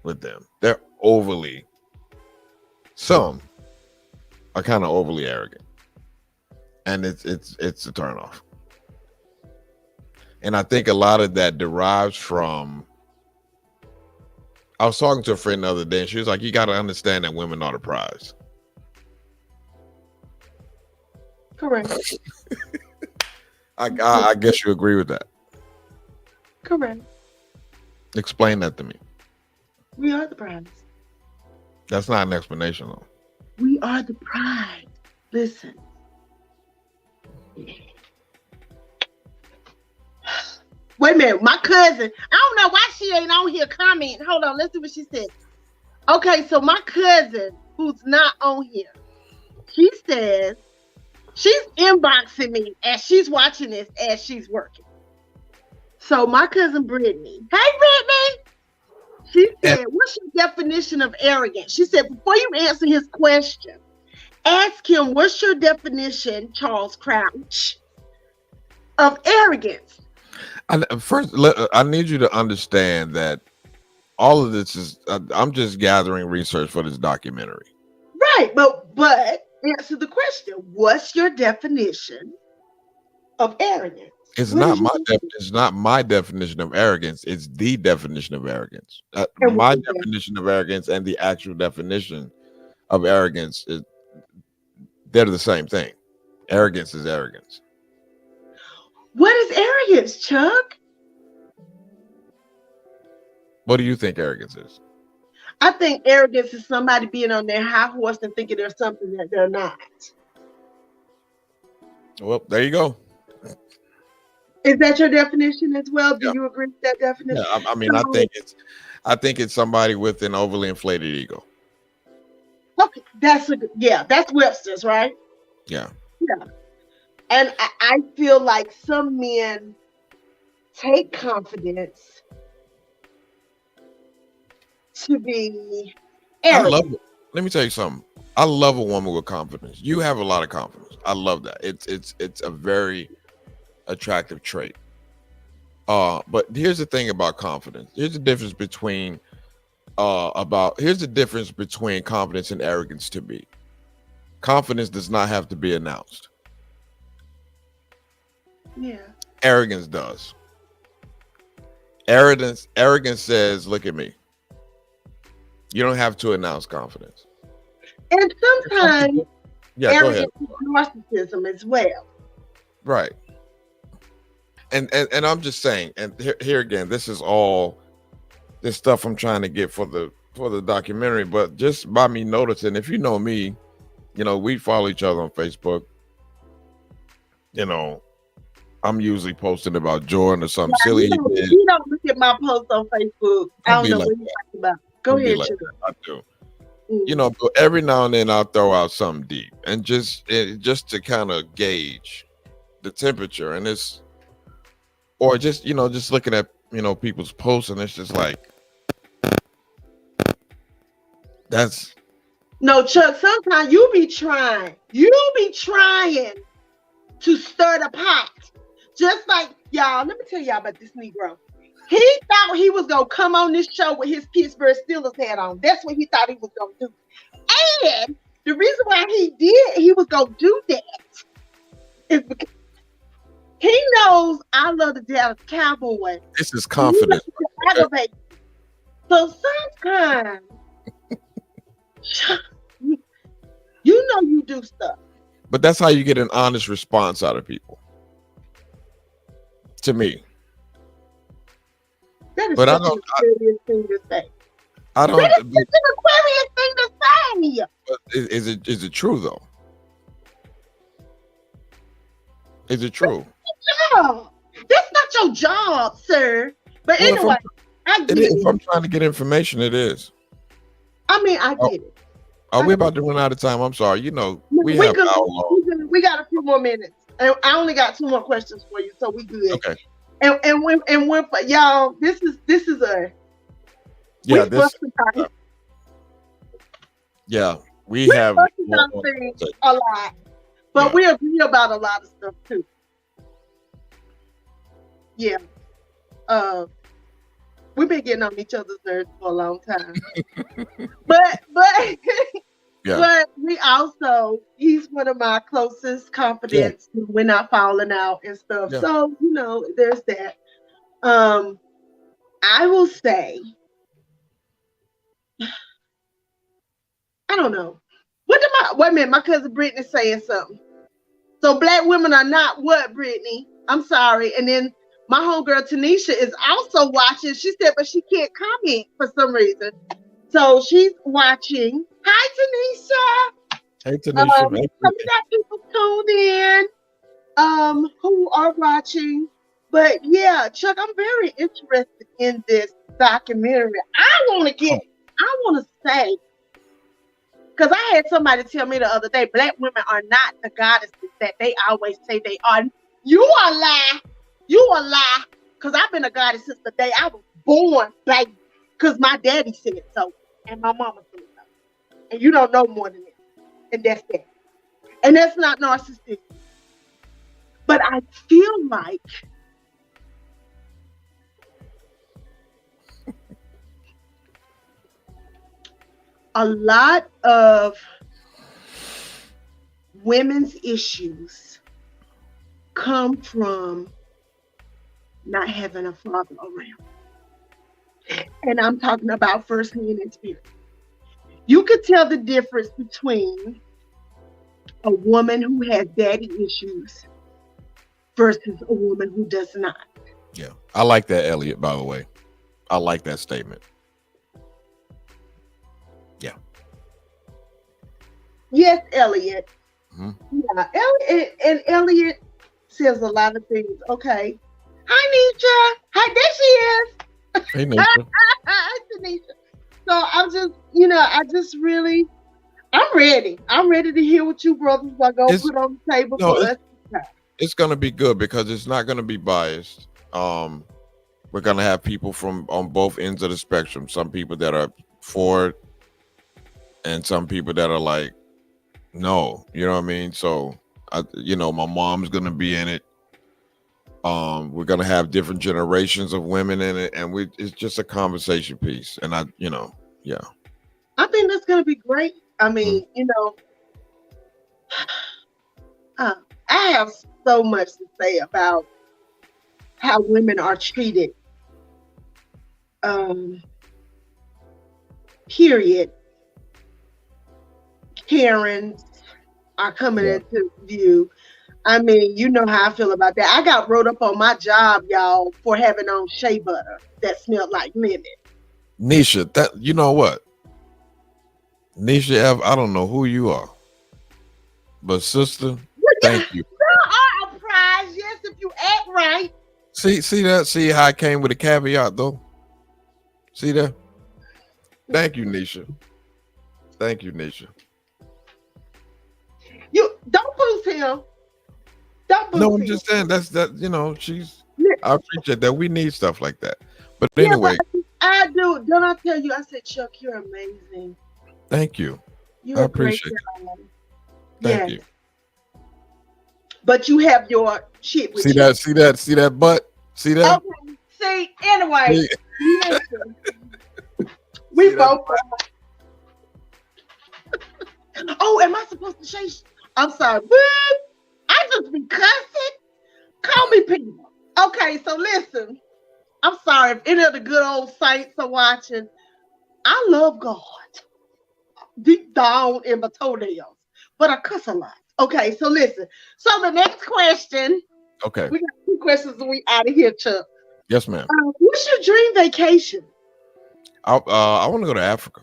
with them. They're some are kind of overly arrogant, and it's a turnoff. And I think a lot of that derives from, I was talking to a friend the other day, and she was like, you got to understand that women are the prize. Correct. I guess you agree with that. Correct. Explain that to me. We are the prize. That's not an explanation, though. We are the prize. Listen. Wait a minute, my cousin, I don't know why she ain't on here commenting. Hold on, let's see what she said. Okay, so my cousin, who's not on here, she says she's inboxing me as she's watching this as she's working. So my cousin Brittany, hey Brittany, she said, what's your definition of arrogance? She said, before you answer his question, ask him, what's your definition, Charles Crouch, of arrogance? First, I need you to understand that all of this is, I'm just gathering research for this documentary. Right, but answer the question. What's your definition of arrogance? It's not my definition of arrogance. It's the definition of arrogance. My definition of arrogance and the actual definition of arrogance they're the same thing. Arrogance is arrogance. What is arrogance, Chuck? What do you think arrogance is? I think arrogance is somebody being on their high horse and thinking they're something that they're not. Well, there you go. Is that your definition as well? Do you agree with that definition? Yeah, I mean, I think it's somebody with an overly inflated ego. Okay, that's Webster's, right? Yeah. Yeah. And I feel like some men take confidence to be arrogant. Let me tell you something. I love a woman with confidence. You have a lot of confidence. I love that. It's a very attractive trait. But here's the thing about confidence. Here's the difference between confidence and arrogance to me. Confidence does not have to be announced. Yeah. Arrogance does. Arrogance says, look at me. You don't have to announce confidence. And sometimes arrogance is narcissism as well. Right. And I'm just saying, and here again, this is all this stuff I'm trying to get for the documentary, but just by me noticing, if you know me, we follow each other on Facebook. I'm usually posting about Jordan or something silly. You don't look at my post on Facebook. I don't know what you're talking about. Go ahead, I do. You know, but every now and then I'll throw out something deep and just to kind of gauge the temperature, and it's, or just, you know, just looking at, you know, people's posts, and it's just like, that's no, Chuck. Sometimes you be trying to stir the pot, just like y'all. Let me tell y'all about this Negro. He thought he was gonna come on this show with his Pittsburgh Steelers hat on. That's what he thought he was gonna do. And the reason why he was gonna do that is because he knows I love the Dallas Cowboys. This is confidence. So sometimes you know you do stuff. But that's how you get an honest response out of people. To me. That is But such an Aquarius thing to say. I don't. That is such an Aquarius thing to say. But is it true though? Is it true? Job. That's not your job, sir. But Well, anyway, I get it. If I'm trying to get information, it is. I mean, I get it. Are we about to run out of time? I'm sorry. You know, we have good. hour long. We got a few more minutes, and I only got 2 more questions for you, so we good. Okay. And when y'all, this is a Yeah. We have things a lot, but we agree about a lot of stuff too. Yeah. We've been getting on each other's nerves for a long time. but Yeah. but we also, he's one of my closest confidants. Yeah. We're not falling out and stuff. Yeah. So, you know, there's that. I will say, I don't know. Wait a minute, my cousin Brittany's saying something. So black women are not what, Brittany? I'm sorry. And then my homegirl Tanisha is also watching. She said, but she can't comment for some reason. So she's watching. Hi, Tanisha. Hey, Tanisha. Some of that people tuned in who are watching. But yeah, Chuck, I'm very interested in this documentary. I want to say, because I had somebody tell me the other day, black women are not the goddesses that they always say they are. You are lie. You a lie. Because I've been a goddess since the day I was born, baby. Because my daddy said so. And my mama said so. And you don't know more than that. And that's that. And that's not narcissistic. But I feel like a lot of women's issues come from not having a father around. And I'm talking about firsthand experience. You could tell the difference between a woman who has daddy issues versus a woman who does not. Yeah. I like that, Elliot, by the way. I like that statement. Yeah. Yes, Elliot. Mm-hmm. Yeah, Elliot says a lot of things. Okay. Hi, Nisha. Hi, there she is. Hey, Nisha. Hi, Tanisha. So I'm ready. I'm ready to hear what you brothers are going to put on the table for us. It's going to be good because it's not going to be biased. We're going to have people from on both ends of the spectrum. Some people that are for it and some people that are like, no, you know what I mean? So, my mom's going to be in it. We're going to have different generations of women in it. And it's just a conversation piece. And yeah. I think that's going to be great. I mean, I have so much to say about how women are treated. Period. Karens are coming into view. I mean, you know how I feel about that. I got wrote up on my job, y'all, for having on shea butter that smelled like lemon. Nisha, you know what? Nisha, I don't know who you are, but sister, thank you. There are a prize, yes, if you act right. See that? See how I came with a caveat, though? See that? Thank you, Nisha. Thank you, Nisha. You don't boost him. Don't boost him. No, I'm just saying that you know, I appreciate that. We need stuff like that. But Yeah, anyway, but I do. Don't I tell you? I said, Chuck, you're amazing. thank you. You're I a great appreciate it. guy. Thank Yes. you. But you have your shit with See you. see that butt? See that? Okay. See, anyway, listen. We both. Oh, am I supposed to say? I'm sorry. Boop. I just be cussing. Call me Peter. Okay, so listen. I'm sorry if any of the good old saints are watching. I love God deep down in my toenails, but I cuss a lot. Okay, so listen. So the next question. Okay. We got 2 questions and we out of here, Chuck. Yes, ma'am. What's your dream vacation? I want to go to Africa.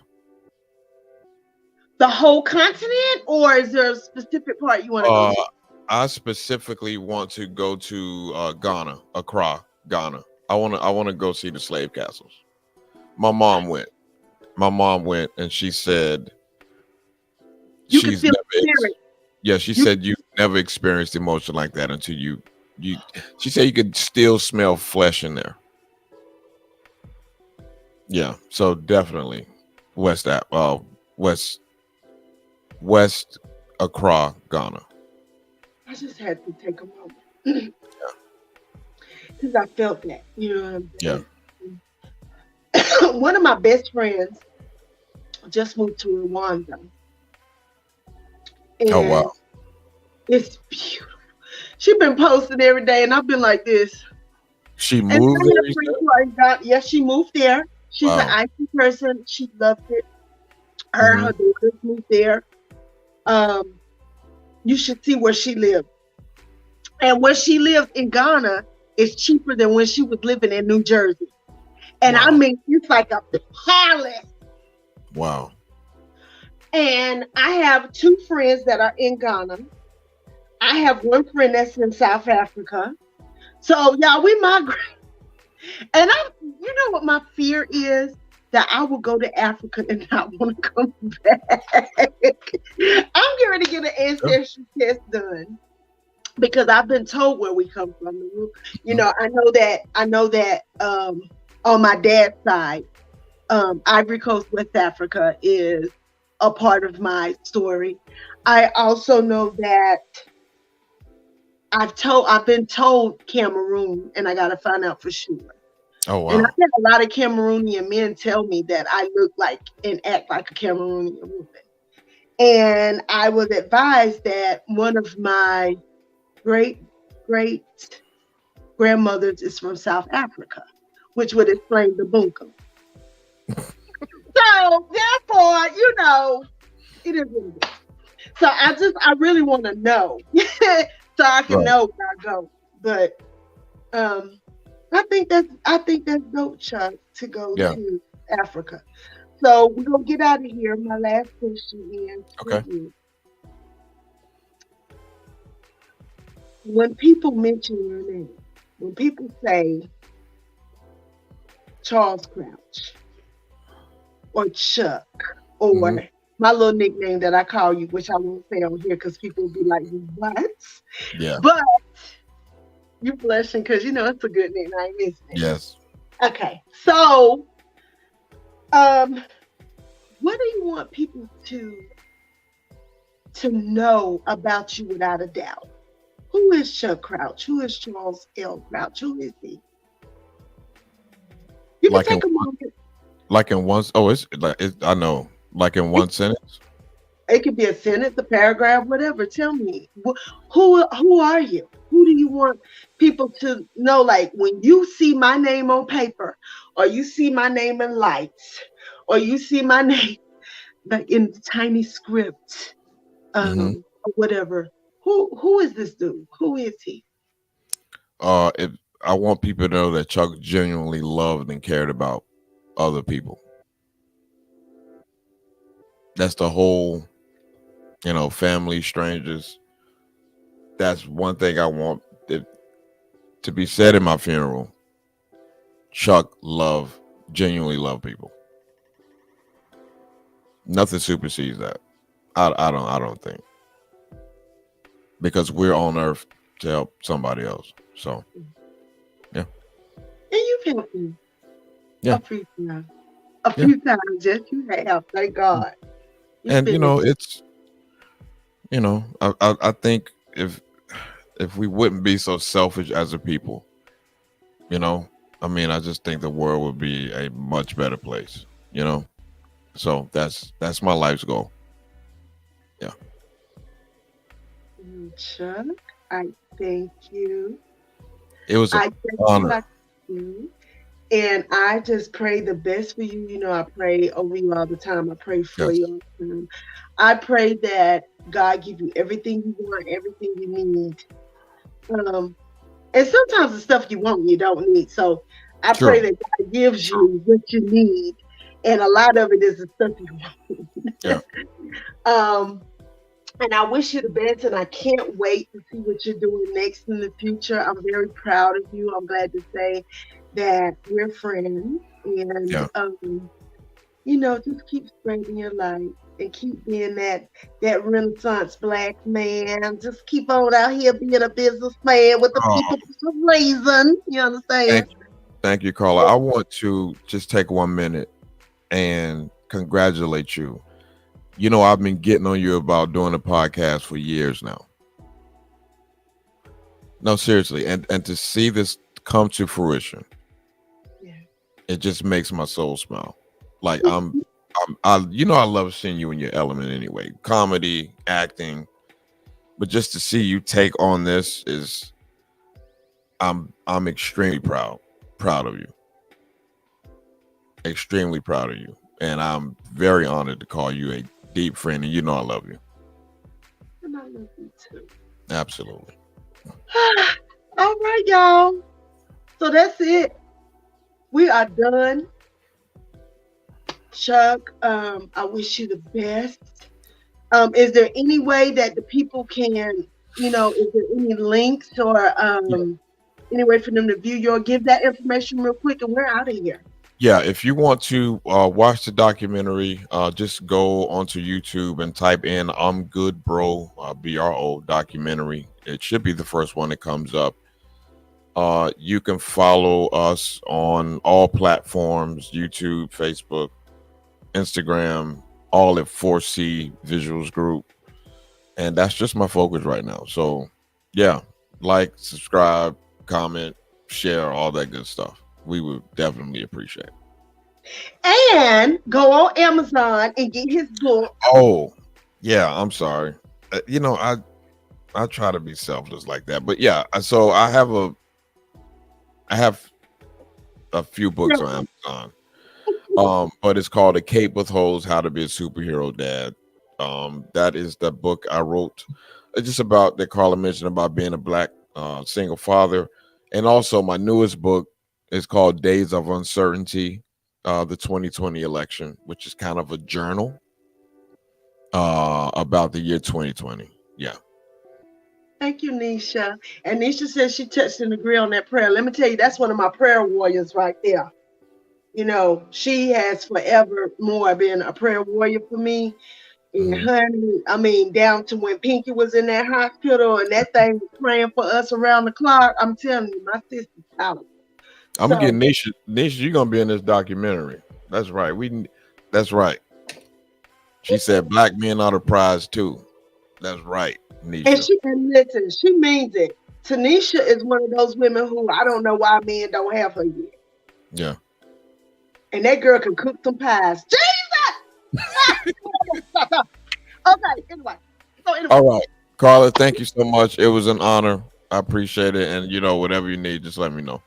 The whole continent, or is there a specific part you want to go to? I specifically want to go to Ghana, Accra, Ghana. I want to go see the slave castles. My mom went, and she said you she's never. Yeah, she said you've never experienced emotion like that until you. She said you could still smell flesh in there. Yeah, so definitely West Accra, Ghana. I just had to take a moment because I felt that. You know what I'm saying? Yeah. One of my best friends just moved to Rwanda. And oh wow! It's beautiful. She's been posting every day, and I've been like this. She moved there? Yes, she moved there. She's an IT person. She loved it. Her daughters moved there. You should see where she lived. And where she lived in Ghana is cheaper than when she was living in New Jersey. And I mean, it's like a palace. Wow. And I have 2 friends that are in Ghana. I have 1 friend that's in South Africa. So y'all, we migrate. And you know what my fear is? That I will go to Africa and not want to come back. I'm getting ready to get an ancestry test done because I've been told where we come from. You know, I know that on my dad's side, Ivory Coast, West Africa is a part of my story. I also know that I've been told Cameroon, and I got to find out for sure. Oh wow! And I've had a lot of Cameroonian men tell me that I look like and act like a Cameroonian woman. And I was advised that one of my great grandmothers is from South Africa, which would explain the bunkum. So therefore, you know, it is what it is. So I really want to know so I can know where I go. But I think that's dope, Chuck, to go to Africa. So we're gonna get out of here. My last question is when people mention your name, when people say Charles Crouch or Chuck or my little nickname that I call you, which I won't say on here because people will be like, what? Yeah. But you blushing because you know it's a good nickname, isn't it? Yes. Okay. So what do you want people to know about you without a doubt? Who is Chuck Crouch? Who is Charles L. Crouch? Who is he? You can take a moment. Like in one, I know. Like in one sentence? It could be a sentence, a paragraph, whatever. Tell me, who are you? Who do you want people to know? Like when you see my name on paper, or you see my name in lights, or you see my name like in tiny script, or whatever. Who is this dude? Who is he? I want people to know that Chuck genuinely loved and cared about other people. That's the whole, family, strangers. That's one thing I want to be said in my funeral. Chuck genuinely loved people. Nothing supersedes that. I don't think, because we're on Earth to help somebody else. So, yeah. And you've helped me. Yeah. A few times, yes, you have. Thank God. And it's I think if we wouldn't be so selfish as a people, I just think the world would be a much better place. So that's my life's goal. Yeah. Chuck, I thank you. It was an honor. And I just pray the best for you. I pray over you all the time. I pray for you all the time. I pray that God give you everything you want, everything you need. And sometimes the stuff you want, you don't need. So I pray that God gives you what you need. And a lot of it is the stuff you want. Yeah. And I wish you the best, and I can't wait to see what you're doing next in the future. I'm very proud of you. I'm glad to say that we're friends, and just keep spreading your light and keep being that Renaissance Black man. Just keep on out here being a businessman with the people for some reason. You understand? Thank you, Carla. I want to just take 1 minute and congratulate you. I've been getting on you about doing a podcast for years now. No, seriously, and to see this come to fruition, it just makes my soul smile. Like I love seeing you in your element anyway, comedy, acting, but just to see you take on this is, I'm extremely proud of you, extremely proud of you, and I'm very honored to call you a deep friend, and I love you. And I love you too. Absolutely. All right, y'all. So that's it. We are done. Chuck, I wish you the best. Is there any way that the people can, is there any links or any way for them to view give that information real quick, and we're out of here. Yeah, if you want to watch the documentary, just go onto YouTube and type in "I'm Good Bro" BRO documentary. It should be the first one that comes up. You can follow us on all platforms: YouTube, Facebook, Instagram, all at 4C Visuals Group. And that's just my focus right now. So yeah, like, subscribe, comment, share, all that good stuff. We would definitely appreciate it. And go on Amazon and get his book. Oh, yeah, I'm sorry. I try to be selfless like that. But yeah, so I have a few books on Amazon. But it's called A Cape with Holes: How to Be a Superhero Dad. That is the book I wrote. It's just about, that Carla mentioned, about being a Black single father. And also my newest book is called Days of Uncertainty, the 2020 election, which is kind of a journal about the year 2020. Yeah. Thank you, Nisha. And Nisha says she touched and agreed on that prayer. Let me tell you, that's one of my prayer warriors right there. She has forever more been a prayer warrior for me. And honey, down to when Pinky was in that hospital and that thing was praying for us around the clock. I'm telling you, my sister's talented. I'm gonna get Nisha. Nisha, you're gonna be in this documentary. That's right. That's right. She said Black men are the prize too. That's right, Nisha. And listen, she means it. Tanisha is one of those women who I don't know why men don't have her yet. Yeah. And that girl can cook some pies. Jesus! Okay, anyway. All right. Carla, thank you so much. It was an honor. I appreciate it. And whatever you need, just let me know.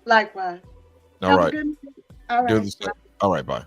Likewise. All right. All right. All right, bye.